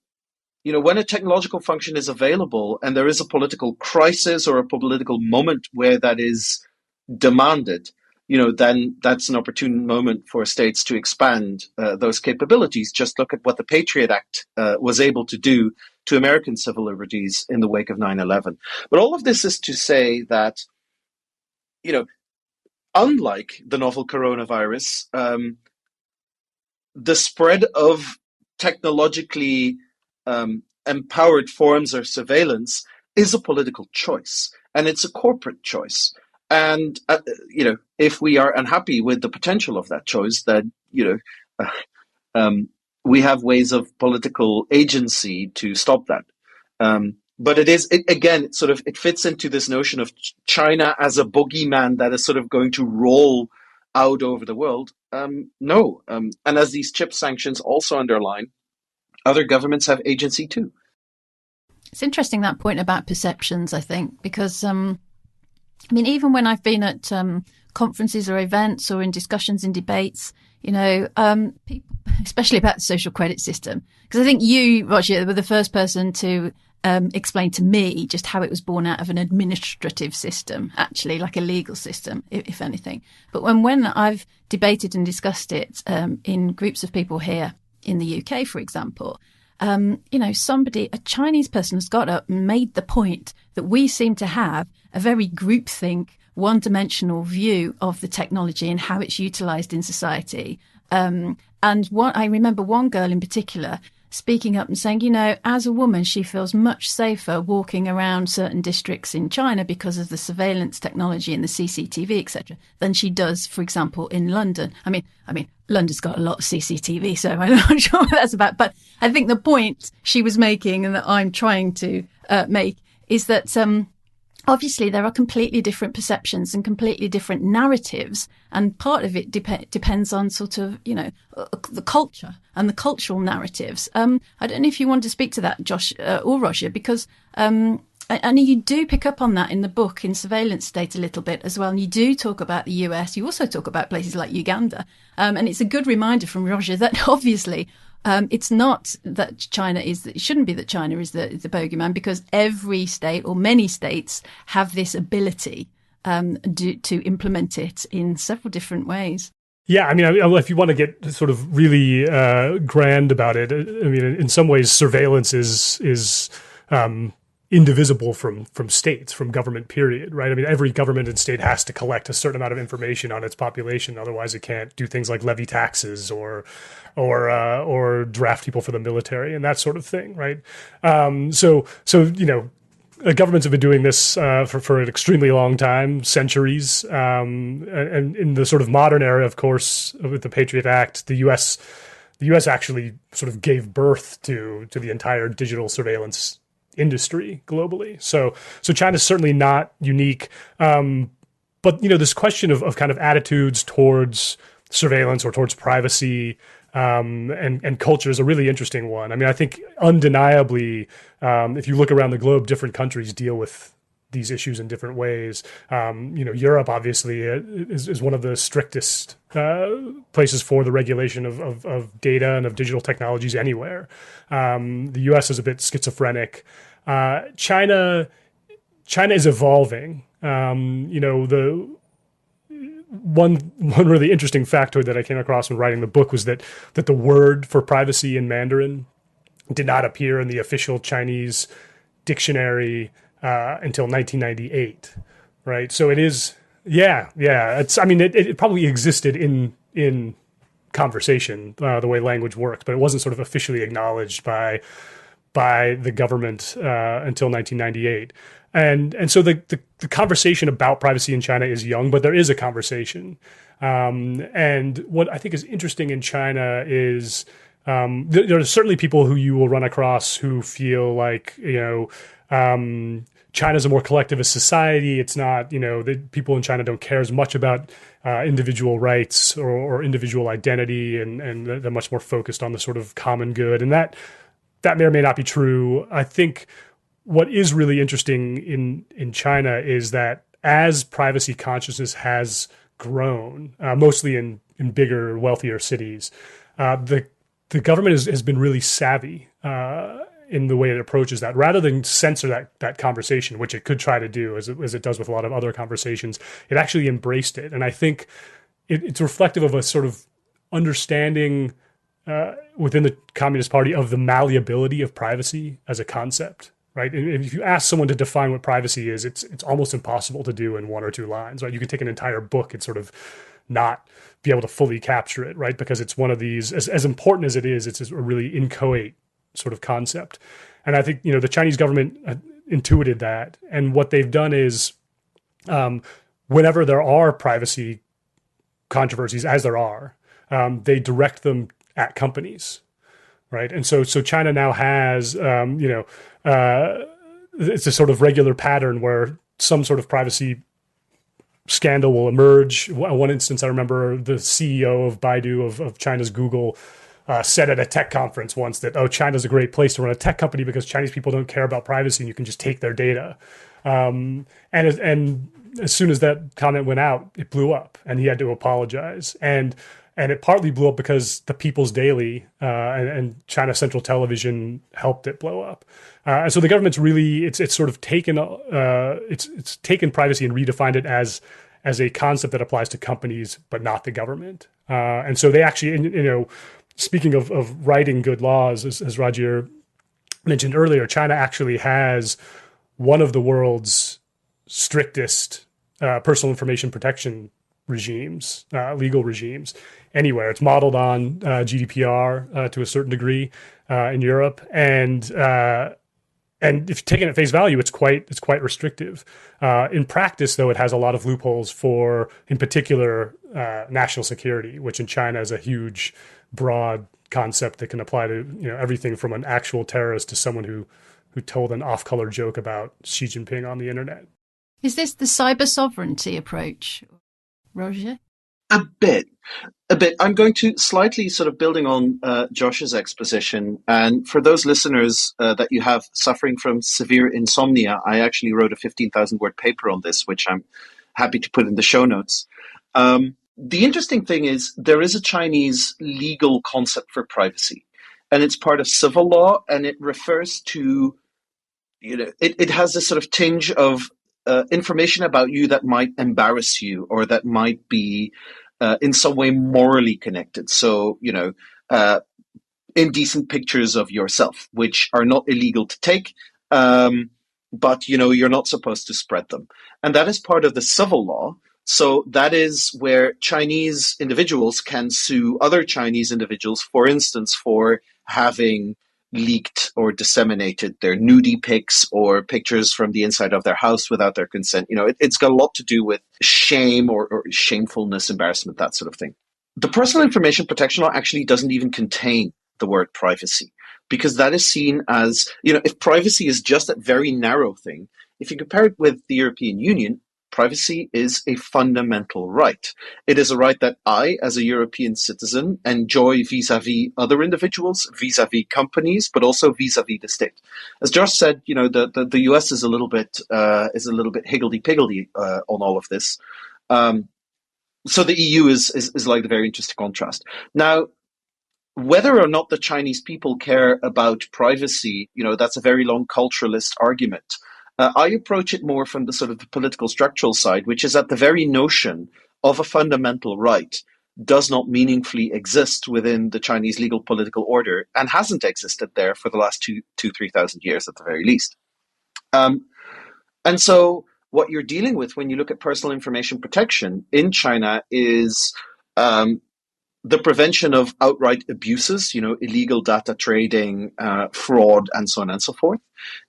when a technological function is available and there is a political crisis or a political moment where that is demanded, then that's an opportune moment for states to expand those capabilities. Just look at what the Patriot Act was able to do to American civil liberties in the wake of 9/11. But all of this is to say that, unlike the novel coronavirus, the spread of technologically empowered forms of surveillance is a political choice, and it's a corporate choice. And if we are unhappy with the potential of that choice, then we have ways of political agency to stop that. But it fits into this notion of China as a boogeyman that is sort of going to roll out over the world. No. And as these chip sanctions also underline, other governments have agency too. It's interesting, that point about perceptions, I think, because even when I've been at conferences or events or in discussions and debates, people, especially about the social credit system, because I think you, Rogier, were the first person to explain to me just how it was born out of an administrative system, actually, like a legal system, if anything. But when I've debated and discussed it in groups of people here in the UK, for example, a Chinese person has got up and made the point that we seem to have a very groupthink, one-dimensional view of the technology and how it's utilised in society. I remember one girl in particular speaking up and saying, as a woman, she feels much safer walking around certain districts in China because of the surveillance technology and the CCTV, etc., than she does, for example, in London. I mean, London's got a lot of CCTV, so I'm not sure what that's about. But I think the point she was making, and that I'm trying to make, is that obviously there are completely different perceptions and completely different narratives, and part of it depends on sort of the culture and the cultural narratives. I don't know if you want to speak to that, Josh or Rogier, because I know you do pick up on that in the book, in Surveillance State, a little bit as well, and you do talk about the US. You also talk about places like Uganda, and it's a good reminder from Rogier that obviously it's not that it shouldn't be that China is the bogeyman, because every state or many states have this ability to implement it in several different ways. Yeah, if you want to get sort of really grand about it, in some ways, surveillance is indivisible from states, from government, period, right? Every government and state has to collect a certain amount of information on its population, otherwise it can't do things like levy taxes or draft people for the military and that sort of thing, right? Governments have been doing this for an extremely long time, centuries, and in the sort of modern era, of course, with the Patriot Act, the U.S. actually sort of gave birth to the entire digital surveillance industry globally. So China's certainly not unique. But this question of kind of attitudes towards surveillance or towards privacy and culture is a really interesting one. I think undeniably, if you look around the globe, different countries deal with these issues in different ways. Europe obviously is one of the strictest places for the regulation of data and of digital technologies anywhere. The U.S. is a bit schizophrenic. China is evolving. The one really interesting factoid that I came across when writing the book was that the word for privacy in Mandarin did not appear in the official Chinese dictionary until 1998, right? So it is, it probably existed in conversation, the way language works, but it wasn't sort of officially acknowledged by the government until 1998. And so the conversation about privacy in China is young, but there is a conversation. And what I think is interesting in China is there are certainly people who you will run across who feel like, China's a more collectivist society. It's not, the people in China don't care as much about individual rights or individual identity, and they're much more focused on the sort of common good. And that may or may not be true. I think what is really interesting in China is that as privacy consciousness has grown, mostly in bigger, wealthier cities, the government has been really savvy in the way it approaches that. Rather than censor that conversation, which it could try to do, as it does with a lot of other conversations, it actually embraced it. And I think it's reflective of a sort of understanding within the Communist Party of the malleability of privacy as a concept. Right. And if you ask someone to define what privacy is, it's almost impossible to do in one or two lines. Right. You can take an entire book and sort of not be able to fully capture it. Right. Because it's one of these, as important as it is, it's a really inchoate sort of concept. And I think, the Chinese government intuited that. And what they've done is whenever there are privacy controversies, as there are, they direct them at companies. Right. And so China now has, it's a sort of regular pattern where some sort of privacy scandal will emerge. One instance, I remember the CEO of Baidu, of China's Google, said at a tech conference once that, China's a great place to run a tech company because Chinese people don't care about privacy and you can just take their data. And as soon as that comment went out, it blew up and he had to apologize. And it partly blew up because the People's Daily and China Central Television helped it blow up. And so the government's really, it's sort of taken, it's taken privacy and redefined it as a concept that applies to companies, but not the government. And so they actually, speaking of writing good laws, as Rogier mentioned earlier, China actually has one of the world's strictest personal information protection regimes, legal regimes anywhere. It's modeled on GDPR to a certain degree in Europe, and if taken at face value, it's quite restrictive. In practice, though, it has a lot of loopholes for, in particular, national security, which in China is a huge, broad concept that can apply to everything from an actual terrorist to someone who told an off-color joke about Xi Jinping on the internet. Is this the cyber sovereignty approach, Rogier? A bit. I'm going to slightly sort of building on Josh's exposition. And for those listeners that you have suffering from severe insomnia, I actually wrote a 15,000 word paper on this, which I'm happy to put in the show notes. The interesting thing is there is a Chinese legal concept for privacy, and it's part of civil law, and it refers to, it has this sort of tinge of information about you that might embarrass you or that might be in some way morally connected. So, indecent pictures of yourself, which are not illegal to take, but, you're not supposed to spread them. And that is part of the civil law. So that is where Chinese individuals can sue other Chinese individuals, for instance, for having leaked or disseminated their nudie pics or pictures from the inside of their house without their consent. It's got a lot to do with shame or shamefulness, embarrassment, that sort of thing. The personal information protection law actually doesn't even contain the word privacy, because that is seen as, if privacy is just that very narrow thing, if you compare it with the European Union, privacy is a fundamental right. It is a right that I, as a European citizen, enjoy vis-a-vis other individuals, vis-a-vis companies, but also vis-a-vis the state. As Josh said, the US is a little bit higgledy-piggledy on all of this. So the EU is like the very interesting contrast. Now, whether or not the Chinese people care about privacy, that's a very long culturalist argument. I approach it more from the sort of the political structural side, which is that the very notion of a fundamental right does not meaningfully exist within the Chinese legal political order and hasn't existed there for the last 3,000 years at the very least. And so what you're dealing with when you look at personal information protection in China is the prevention of outright abuses, illegal data trading, fraud, and so on and so forth.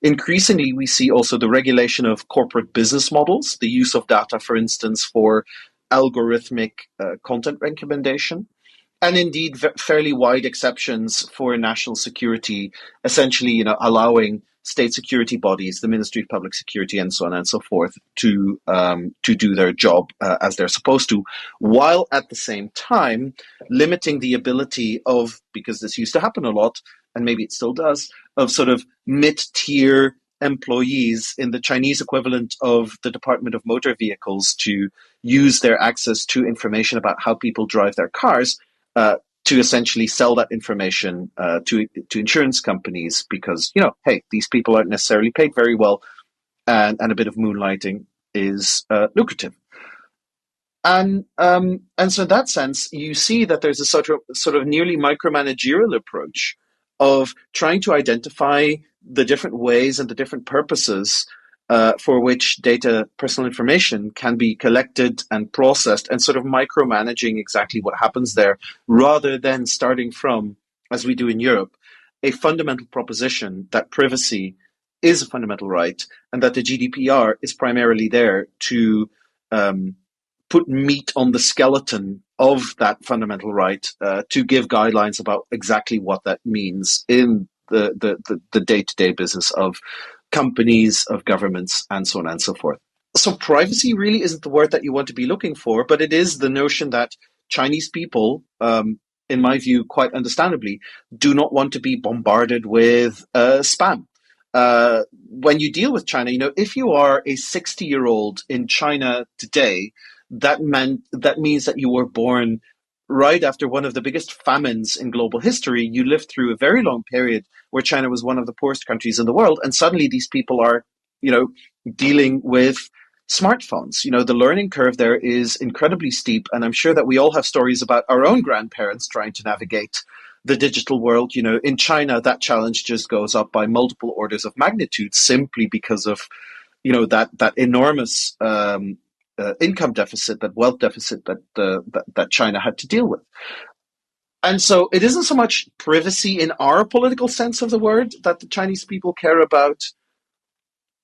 Increasingly, we see also the regulation of corporate business models, the use of data, for instance, for algorithmic content recommendation, and indeed fairly wide exceptions for national security, essentially, allowing state security bodies, the Ministry of Public Security, and so on and so forth, to do their job as they're supposed to, while at the same time limiting the ability of, because this used to happen a lot, and maybe it still does, of sort of mid-tier employees in the Chinese equivalent of the Department of Motor Vehicles to use their access to information about how people drive their cars to essentially sell that information to insurance companies, because, hey, these people aren't necessarily paid very well, and a bit of moonlighting is lucrative. And so in that sense, you see that there's a sort of nearly micromanagerial approach of trying to identify the different ways and the different purposes for which data, personal information, can be collected and processed, and sort of micromanaging exactly what happens there, rather than starting from, as we do in Europe, a fundamental proposition that privacy is a fundamental right, and that the GDPR is primarily there to put meat on the skeleton of that fundamental right, to give guidelines about exactly what that means in the day-to-day business of companies, of governments, and so on and so forth. So privacy really isn't the word that you want to be looking for, but it is the notion that Chinese people, in my view, quite understandably, do not want to be bombarded with spam. When you deal with China, if you are a 60-year-old in China today, that means that you were born right after one of the biggest famines in global history. You lived through a very long period where China was one of the poorest countries in the world, and suddenly these people are, dealing with smartphones. The learning curve there is incredibly steep, and I'm sure that we all have stories about our own grandparents trying to navigate the digital world. In China, that challenge just goes up by multiple orders of magnitude, simply because of, that enormous income deficit, that wealth deficit that China had to deal with. And so it isn't so much privacy in our political sense of the word that the Chinese people care about,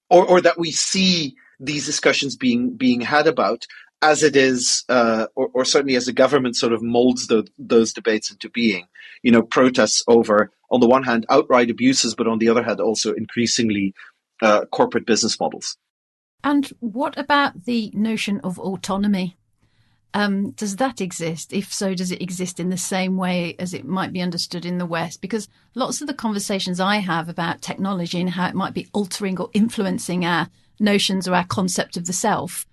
or that we see these discussions being had about, as it is, or certainly as the government sort of molds those debates into being. Protests over, on the one hand, outright abuses, but on the other hand, also increasingly corporate business models. And what about the notion of autonomy? Does that exist? If so, does it exist in the same way as it might be understood in the West? Because lots of the conversations I have about technology and how it might be altering or influencing our notions or our concept of the self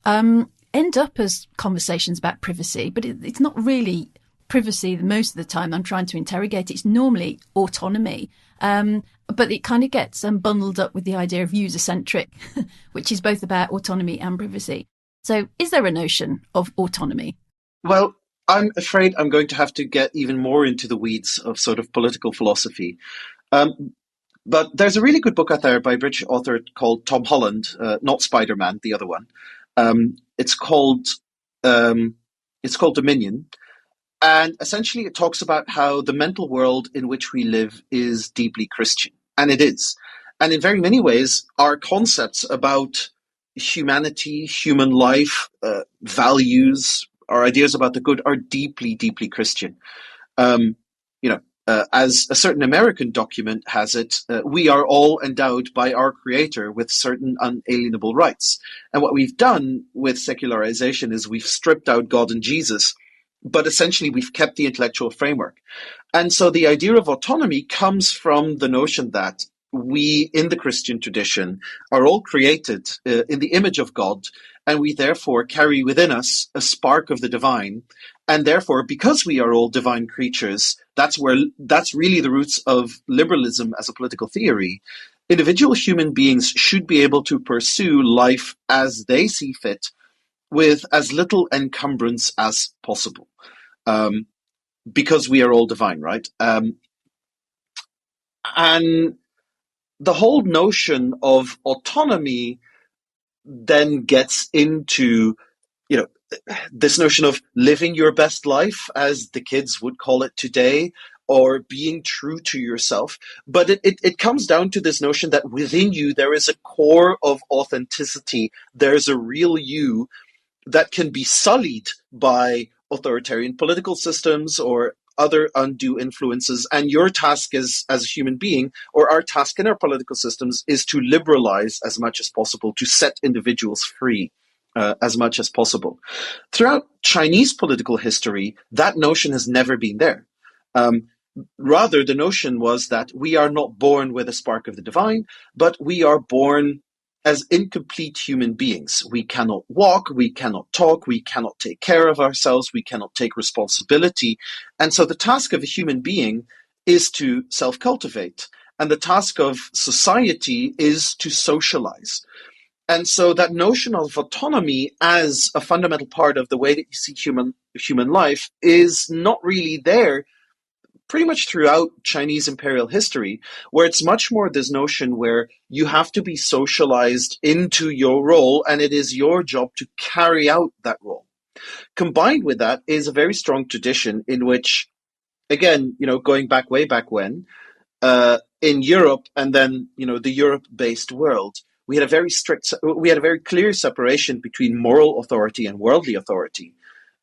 end up as conversations about privacy, but it's not really privacy most of the time. I'm trying to interrogate it. It's normally autonomy. But it kind of gets bundled up with the idea of user-centric, which is both about autonomy and privacy. So is there a notion of autonomy? Well, I'm afraid I'm going to have to get even more into the weeds of sort of political philosophy. But there's a really good book out there by a British author called Tom Holland, not Spider-Man, the other one. It's called Dominion. And essentially it talks about how the mental world in which we live is deeply Christian. And it is. And in very many ways, our concepts about humanity, human life, values, our ideas about the good are deeply, deeply Christian. As a certain American document has it, we are all endowed by our Creator with certain unalienable rights. And what we've done with secularization is we've stripped out God and Jesus, but essentially we've kept the intellectual framework. And so the idea of autonomy comes from the notion that we, in the Christian tradition, are all created in the image of God, and we therefore carry within us a spark of the divine. And therefore, because we are all divine creatures, that's really the roots of liberalism as a political theory. Individual human beings should be able to pursue life as they see fit, with as little encumbrance as possible, because we are all divine, right? And the whole notion of autonomy then gets into, this notion of living your best life, as the kids would call it today, or being true to yourself. But it comes down to this notion that within you there is a core of authenticity. There's a real you that can be sullied by authoritarian political systems or other undue influences. And your task as a human being, or our task in our political systems, is to liberalize as much as possible, to set individuals free as much as possible. Throughout Chinese political history, that notion has never been there. Rather, the notion was that we are not born with a spark of the divine, but we are born as incomplete human beings. We cannot walk, we cannot talk, we cannot take care of ourselves, we cannot take responsibility. And so the task of a human being is to self-cultivate. And the task of society is to socialize. And so that notion of autonomy as a fundamental part of the way that you see human life is not really there pretty much throughout Chinese imperial history, where it's much more this notion where you have to be socialized into your role, and it is your job to carry out that role. Combined with that is a very strong tradition in which, again, going back way back when, in Europe and then, the Europe-based world, we had a very clear separation between moral authority and worldly authority,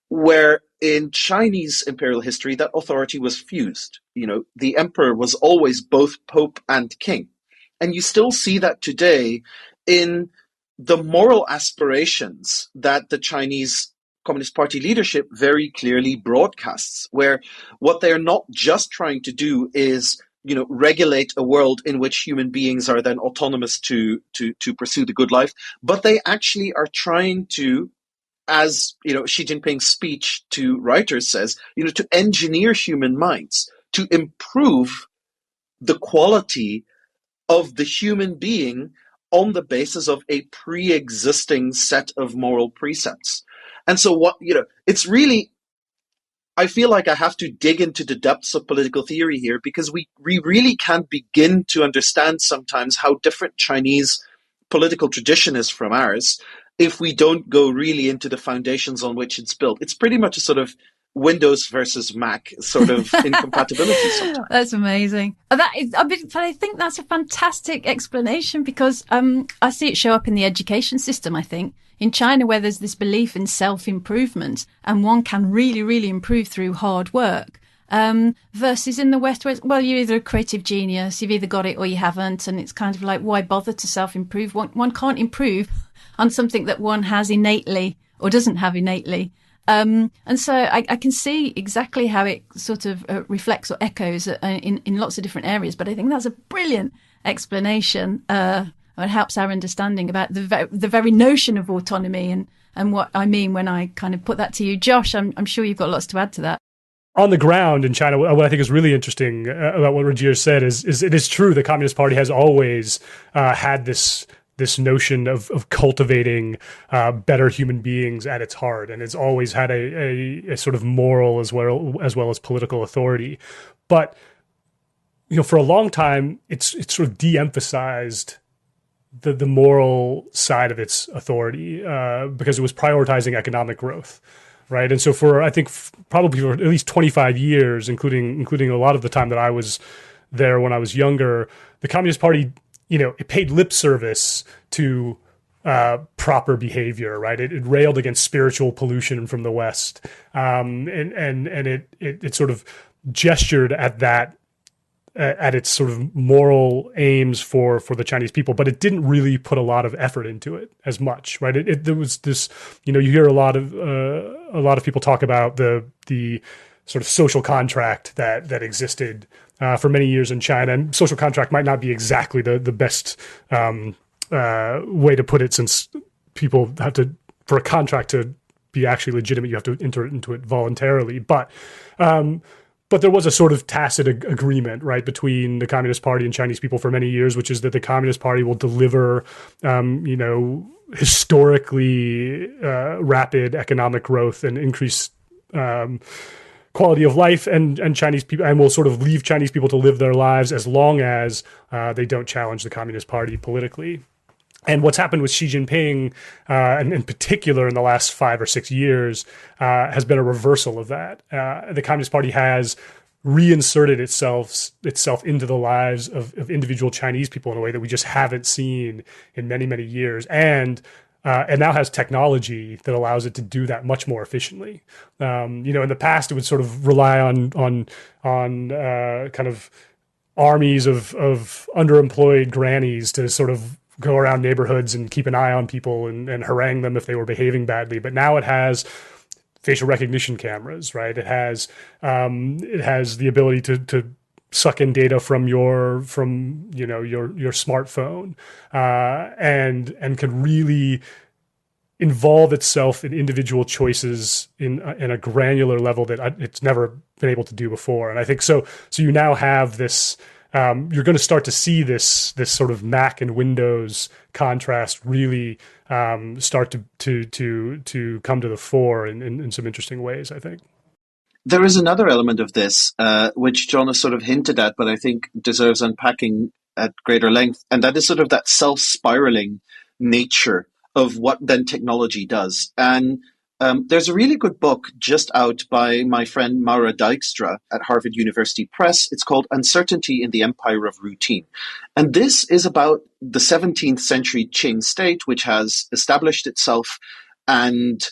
where in Chinese imperial history, that authority was fused. The emperor was always both pope and king. And you still see that today in the moral aspirations that the Chinese Communist Party leadership very clearly broadcasts, where what they're not just trying to do is regulate a world in which human beings are then autonomous to pursue the good life, but they actually are trying to, as Xi Jinping's speech to writers says, to engineer human minds, to improve the quality of the human being on the basis of a pre-existing set of moral precepts. And so it's really, I feel like I have to dig into the depths of political theory here, because we really can't begin to understand sometimes how different Chinese political tradition is from ours if we don't go really into the foundations on which it's built. It's pretty much a sort of Windows versus Mac sort of incompatibility sometimes. That's amazing. I think that's a fantastic explanation, because I see it show up in the education system, I think. In China, where there's this belief in self-improvement and one can really, really improve through hard work, versus in the West, where, well, you're either a creative genius, you've either got it or you haven't, and it's kind of like, why bother to self-improve? One can't improve on something that one has innately or doesn't have innately. And so I can see exactly how it sort of reflects or echoes in lots of different areas. But I think that's a brilliant explanation. It helps our understanding about the very notion of autonomy and what I mean when I kind of put that to you. Josh, I'm sure you've got lots to add to that. On the ground in China, what I think is really interesting about what Rogier said is it is true the Communist Party has always had this notion of cultivating better human beings at its heart, and it's always had a sort of moral as well as political authority. But for a long time, it's sort of de-emphasized the moral side of its authority because it was prioritizing economic growth, right? And so for, I think, probably for at least 25 years, including a lot of the time that I was there when I was younger, the Communist Party, it paid lip service to proper behavior, right? It railed against spiritual pollution from the West, and it sort of gestured at that, at its sort of moral aims for the Chinese people, but it didn't really put a lot of effort into it as much, right? There was this, you hear a lot of people talk about the sort of social contract that existed for many years in China, and social contract might not be exactly the best way to put it, since people have to, for a contract to be actually legitimate, you have to enter into it voluntarily, but there was a sort of tacit agreement, right, between the Communist Party and Chinese people for many years, which is that the Communist Party will deliver, historically rapid economic growth and increased quality of life, and Chinese people, and will sort of leave Chinese people to live their lives as long as they don't challenge the Communist Party politically. And what's happened with Xi Jinping, and in particular in the last 5 or 6 years, has been a reversal of that. The Communist Party has reinserted itself into the lives of individual Chinese people in a way that we just haven't seen in many, many years. And and now has technology that allows it to do that much more efficiently. In the past, it would sort of rely on kind of armies of underemployed grannies to sort of go around neighborhoods and keep an eye on people and harangue them if they were behaving badly. But now it has facial recognition cameras, right? It has the ability to suck in data from your smartphone, and can really involve itself in individual choices in a granular level that it's never been able to do before. And I think so you now have this. You're going to start to see this sort of Mac and Windows contrast really start to come to the fore in some interesting ways, I think. There is another element of this, which John has sort of hinted at, but I think deserves unpacking at greater length, and that is sort of that self-spiraling nature of what then technology does. And there's a really good book just out by my friend Maura Dijkstra at Harvard University Press. It's called Uncertainty in the Empire of Routine. And this is about the 17th century Qing state, which has established itself, and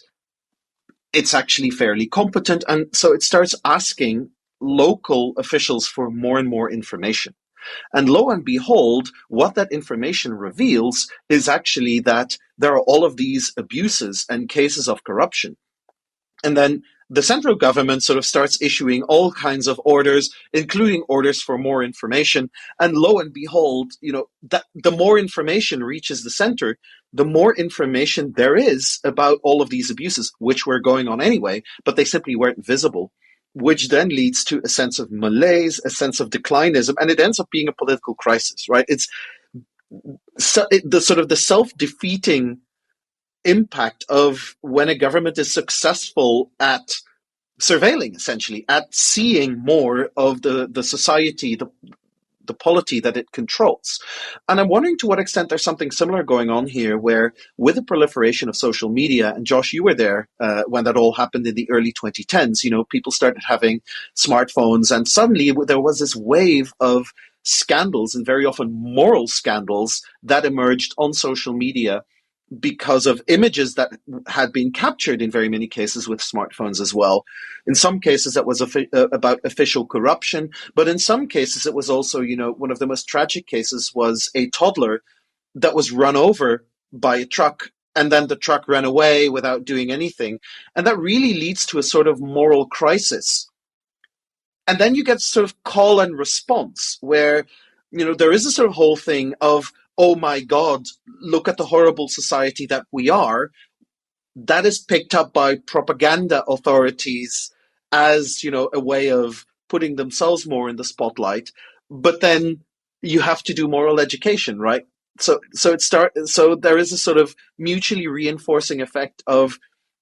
it's actually fairly competent. And so it starts asking local officials for more and more information. And lo and behold, what that information reveals is actually that there are all of these abuses and cases of corruption. And then the central government sort of starts issuing all kinds of orders, including orders for more information. And lo and behold, that the more information reaches the center, the more information there is about all of these abuses, which were going on anyway, but they simply weren't visible, which then leads to a sense of malaise, a sense of declinism, and it ends up being a political crisis, right? It's the sort of the self-defeating impact of when a government is successful at surveilling, essentially, at seeing more of the society, the polity that it controls. And I'm wondering to what extent there's something similar going on here, where with the proliferation of social media, and Josh, you were there when that all happened in the early 2010s, people started having smartphones, and suddenly there was this wave of scandals, and very often moral scandals, that emerged on social media because of images that had been captured in very many cases with smartphones as well. In some cases, that was about official corruption, but in some cases, it was also, one of the most tragic cases was a toddler that was run over by a truck, and then the truck ran away without doing anything. And that really leads to a sort of moral crisis. And then you get sort of call and response, where, there is a sort of whole thing of, oh my God, look at the horrible society that we are. That is picked up by propaganda authorities as, a way of putting themselves more in the spotlight. But then you have to do moral education, right? So there is a sort of mutually reinforcing effect of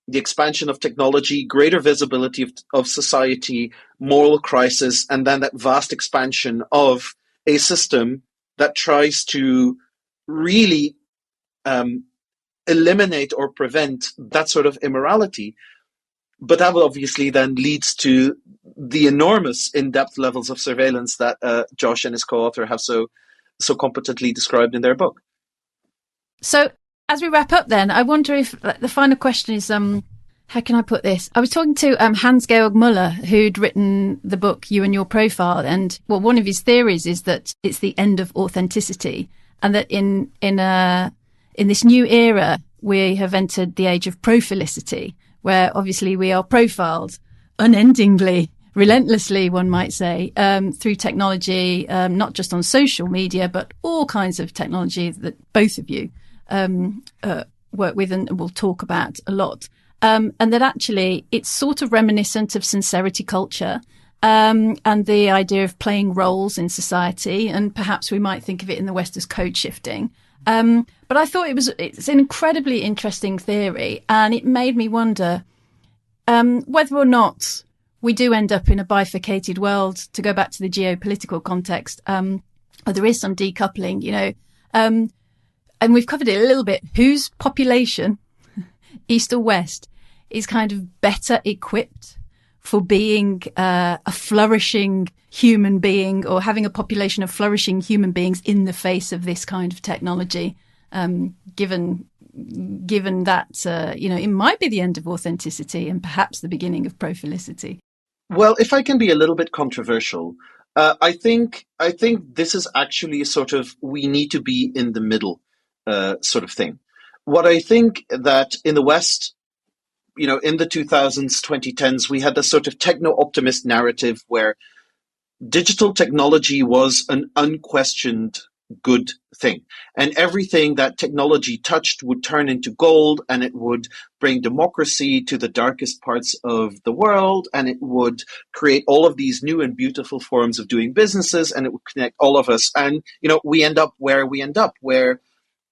the expansion of technology, greater visibility of society, moral crisis, and then that vast expansion of a system that tries to really eliminate or prevent that sort of immorality. But that obviously then leads to the enormous in-depth levels of surveillance that Josh and his co-author have so competently described in their book. So as we wrap up then, I wonder if the final question is, how can I put this? I was talking to Hans-Georg Müller, who'd written the book You and Your Profile, and one of his theories is that it's the end of authenticity, and that in this new era we have entered the age of profilicity, where obviously we are profiled unendingly, relentlessly, one might say, through technology, not just on social media, but all kinds of technology that both of you work with and will talk about a lot. And that actually it's sort of reminiscent of sincerity culture, and the idea of playing roles in society. And perhaps we might think of it in the West as code shifting. But I thought it's an incredibly interesting theory, and it made me wonder whether or not we do end up in a bifurcated world, to go back to the geopolitical context, or there is some decoupling, and we've covered it a little bit. Whose population, East or West, is kind of better equipped for being a flourishing human being, or having a population of flourishing human beings in the face of this kind of technology, given given that, it might be the end of authenticity and perhaps the beginning of prophilicity? Well, if I can be a little bit controversial, I think this is actually a sort of we need to be in the middle sort of thing. What I think that in the West, in the 2000s, 2010s, we had this sort of techno-optimist narrative where digital technology was an unquestioned good thing. And everything that technology touched would turn into gold, and it would bring democracy to the darkest parts of the world, and it would create all of these new and beautiful forms of doing businesses, and it would connect all of us. And, we end up where we end up, where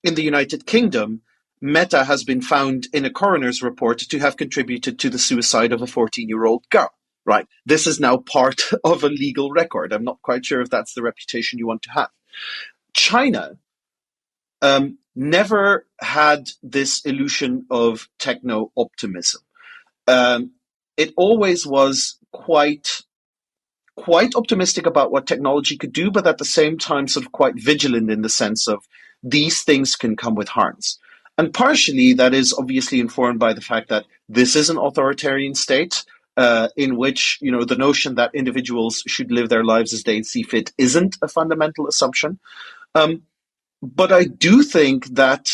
in the United Kingdom, Meta has been found in a coroner's report to have contributed to the suicide of a 14-year-old girl. Right. This is now part of a legal record. I'm not quite sure if that's the reputation you want to have. China never had this illusion of techno-optimism. It always was quite optimistic about what technology could do, but at the same time sort of quite vigilant in the sense of these things can come with harms. And partially that is obviously informed by the fact that this is an authoritarian state in which, the notion that individuals should live their lives as they see fit isn't a fundamental assumption. But I do think that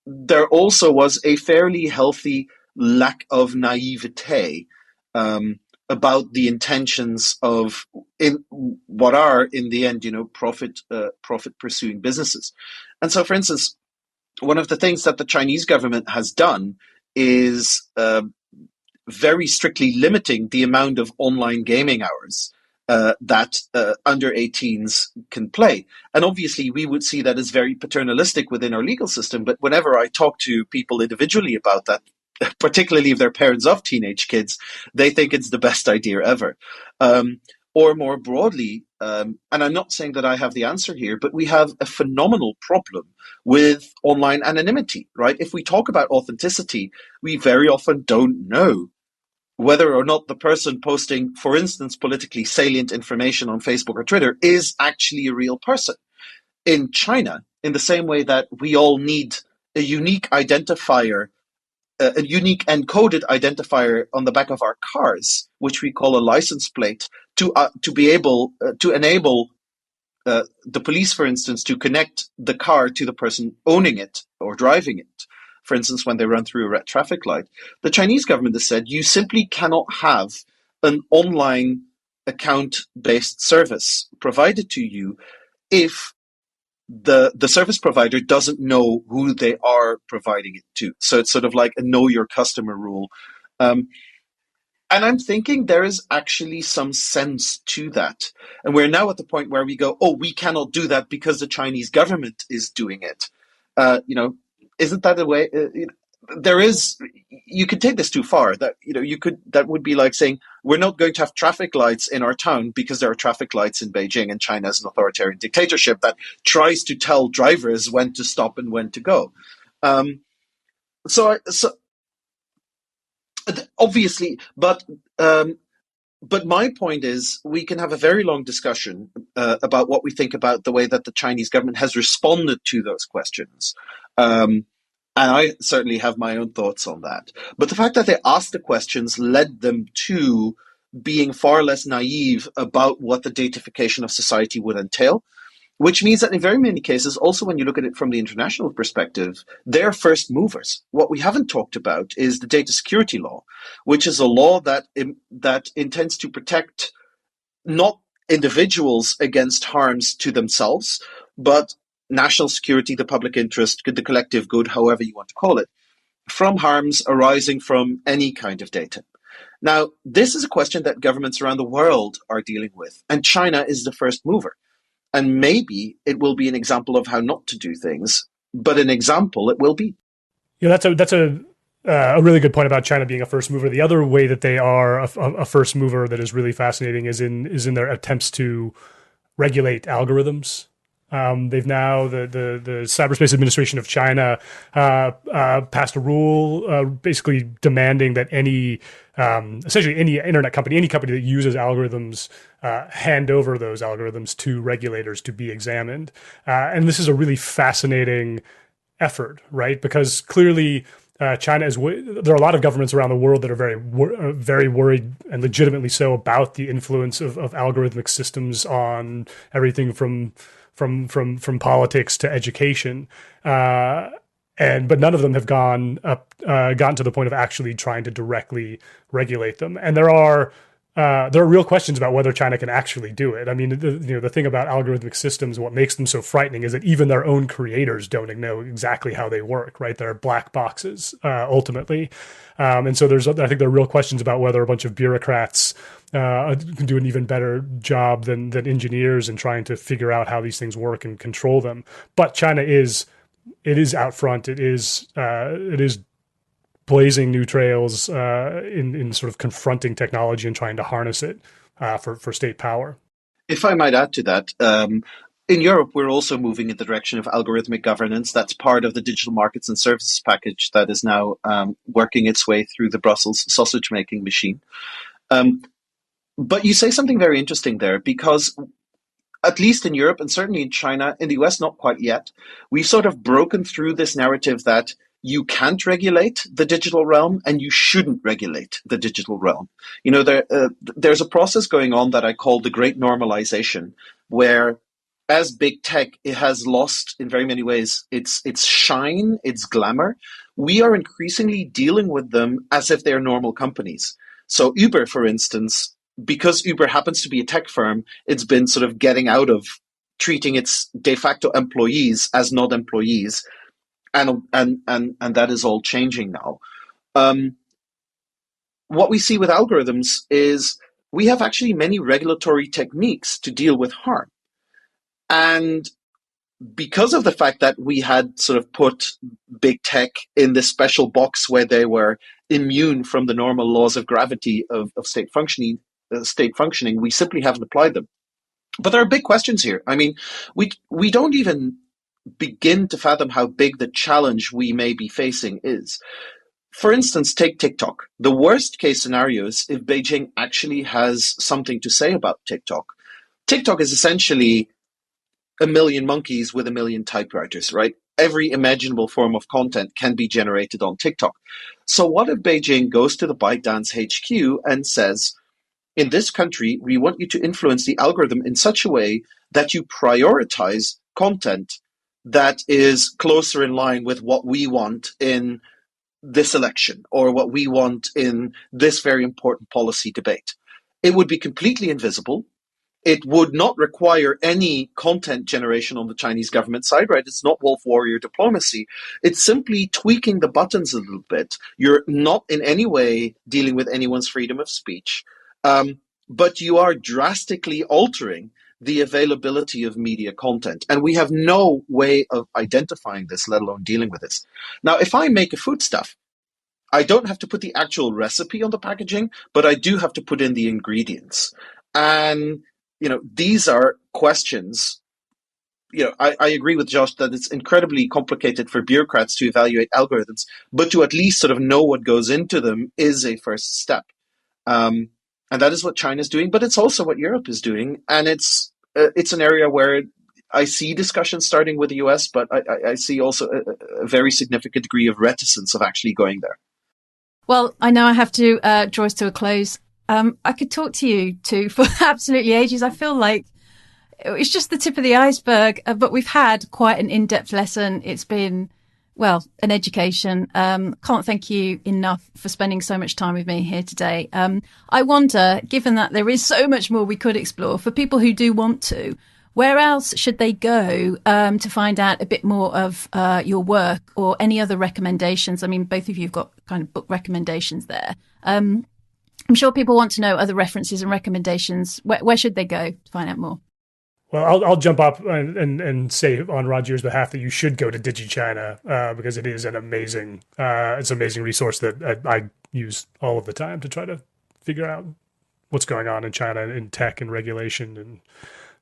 there also was a fairly healthy lack of naivete about the intentions of in what are in the end, profit pursuing businesses. And so, for instance, one of the things that the Chinese government has done is very strictly limiting the amount of online gaming hours that under 18s can play. And obviously, we would see that as very paternalistic within our legal system. But whenever I talk to people individually about that, particularly if they're parents of teenage kids, they think it's the best idea ever. Or more broadly, and I'm not saying that I have the answer here, but we have a phenomenal problem with online anonymity, right? If we talk about authenticity, we very often don't know whether or not the person posting, for instance, politically salient information on Facebook or Twitter is actually a real person. In China, in the same way that we all need a unique identifier, a unique encoded identifier on the back of our cars, which we call a license plate, to be able to enable the police, for instance, to connect the car to the person owning it or driving it. For instance, when they run through a red traffic light, the Chinese government has said you simply cannot have an online account-based service provided to you if the service provider doesn't know who they are providing it to. So it's sort of like a know your customer rule. And I'm thinking there is actually some sense to that. And we're now at the point where we go, oh, we cannot do that because the Chinese government is doing it. Isn't that a way? There is. You could take this too far. That that would be like saying we're not going to have traffic lights in our town because there are traffic lights in Beijing, and China is an authoritarian dictatorship that tries to tell drivers when to stop and when to go. So obviously, but my point is, we can have a very long discussion about what we think about the way that the Chinese government has responded to those questions. And I certainly have my own thoughts on that. But the fact that they asked the questions led them to being far less naive about what the datafication of society would entail, which means that in very many cases, also when you look at it from the international perspective, they're first movers. What we haven't talked about is the data security law, which is a law that intends to protect not individuals against harms to themselves, but national security, the public interest, the collective good, however you want to call it, from harms arising from any kind of data. Now, this is a question that governments around the world are dealing with, and China is the first mover. And maybe it will be an example of how not to do things, but an example it will be. Yeah, that's a really good point about China being a first mover. The other way that they are a first mover that is really fascinating is in their attempts to regulate algorithms. They've now the Cyberspace Administration of China passed a rule basically demanding that essentially any internet company, any company that uses algorithms, hand over those algorithms to regulators to be examined. And this is a really fascinating effort, right? Because clearly China is. There are a lot of governments around the world that are very worried, and legitimately so, about the influence of algorithmic systems on everything from politics to education. But none of them have gotten to the point of actually trying to directly regulate them. And there are real questions about whether China can actually do it. I mean, the thing about algorithmic systems, what makes them so frightening, is that even their own creators don't know exactly how they work. Right? They're black boxes ultimately, and so I think there are real questions about whether a bunch of bureaucrats can do an even better job than engineers in trying to figure out how these things work and control them. But China is out front. It is blazing new trails in sort of confronting technology and trying to harness it for state power. If I might add to that, in Europe, we're also moving in the direction of algorithmic governance. That's part of the digital markets and services package that is now working its way through the Brussels sausage-making machine. But you say something very interesting there, because at least in Europe and certainly in China, in the US, not quite yet, we've sort of broken through this narrative that you can't regulate the digital realm and you shouldn't regulate the digital realm. You know, there's a process going on that I call the great normalization, where as big tech, it has lost in very many ways its shine, its glamour. We are increasingly dealing with them as if they're normal companies. So Uber, for instance, because Uber happens to be a tech firm, it's been sort of getting out of treating its de facto employees as not employees. And that is all changing now. What we see with algorithms is we have actually many regulatory techniques to deal with harm. And because of the fact that we had sort of put big tech in this special box where they were immune from the normal laws of gravity of state functioning, we simply haven't applied them. But there are big questions here. I mean, we don't even begin to fathom how big the challenge we may be facing is. For instance, take TikTok. The worst case scenario is if Beijing actually has something to say about TikTok. TikTok is essentially a million monkeys with a million typewriters, right? Every imaginable form of content can be generated on TikTok. So what if Beijing goes to the ByteDance HQ and says, in this country, we want you to influence the algorithm in such a way that you prioritize content that is closer in line with what we want in this election or what we want in this very important policy debate. It would be completely invisible. It would not require any content generation on the Chinese government side, right? It's not wolf warrior diplomacy. It's simply tweaking the buttons a little bit. You're not in any way dealing with anyone's freedom of speech, but you are drastically altering the availability of media content. And we have no way of identifying this, let alone dealing with this. Now, if I make a foodstuff, I don't have to put the actual recipe on the packaging, but I do have to put in the ingredients. And these are questions. I agree with Josh that it's incredibly complicated for bureaucrats to evaluate algorithms, but to at least sort of know what goes into them is a first step. And that is what China is doing, but it's also what Europe is doing. And it's an area where I see discussions starting with the US, but I see also a very significant degree of reticence of actually going there. Well, I know I have to draw us to a close. I could talk to you two for absolutely ages. I feel like it's just the tip of the iceberg, but we've had quite an in-depth lesson. It's been, well, an education. Can't thank you enough for spending so much time with me here today. I wonder, given that there is so much more we could explore, for people who do want to, where else should they go to find out a bit more of your work or any other recommendations? I mean, both of you have got kind of book recommendations there. I'm sure people want to know other references and recommendations. Where should they go to find out more? Well, I'll jump up and say on Rogier's behalf that you should go to DigiChina because it is an amazing resource that I use all of the time to try to figure out what's going on in China in tech and regulation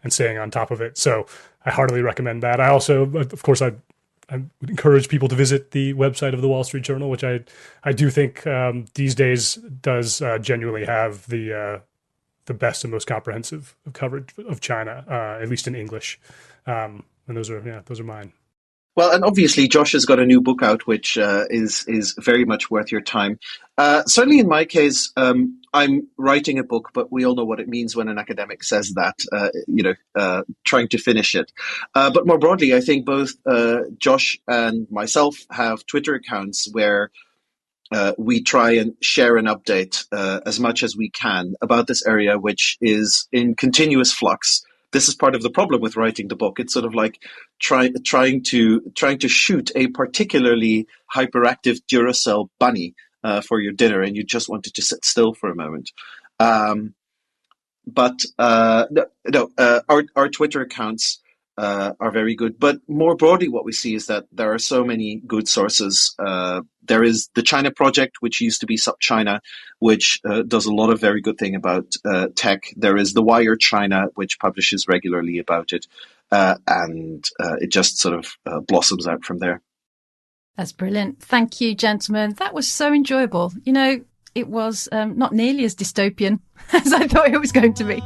and staying on top of it. So I heartily recommend that. I also, of course, I would encourage people to visit the website of the Wall Street Journal, which I do think these days does genuinely have the best and most comprehensive coverage of China, at least in English. And those are mine. Well, and obviously Josh has got a new book out, which is very much worth your time. Certainly, in my case, I'm writing a book, but we all know what it means when an academic says that. Trying to finish it. But more broadly, I think both Josh and myself have Twitter accounts where we try and share an update as much as we can about this area, which is in continuous flux. This is part of the problem with writing the book. It's sort of like trying to shoot a particularly hyperactive Duracell bunny for your dinner, and you just wanted to sit still for a moment. Our Twitter accounts are very good. But more broadly, what we see is that there are so many good sources. There is the China Project, which used to be SubChina, which does a lot of very good thing about tech. There is the Wire China, which publishes regularly about it. And it just sort of blossoms out from there. That's brilliant. Thank you, gentlemen. That was so enjoyable. You know, it was not nearly as dystopian as I thought it was going to be.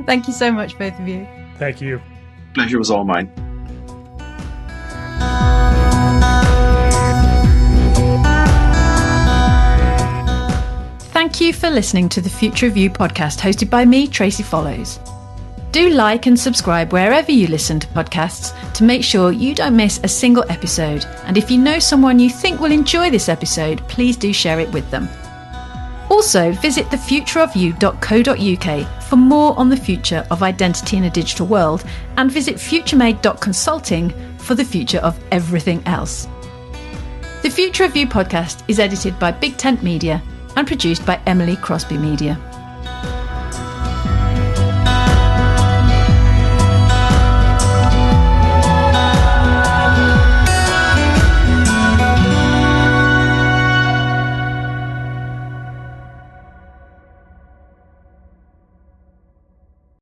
Thank you so much, both of you. Thank you. Pleasure was all mine. Thank you for listening to the Future of You podcast hosted by me, Tracy Follows. Do like and subscribe wherever you listen to podcasts to make sure you don't miss a single episode. And if you know someone you think will enjoy this episode, please do share it with them. Also, visit thefutureofyou.co.uk for more on the future of identity in a digital world, and visit futuremade.consulting for the future of everything else. The Future of You podcast is edited by Big Tent Media and produced by Emily Crosby Media.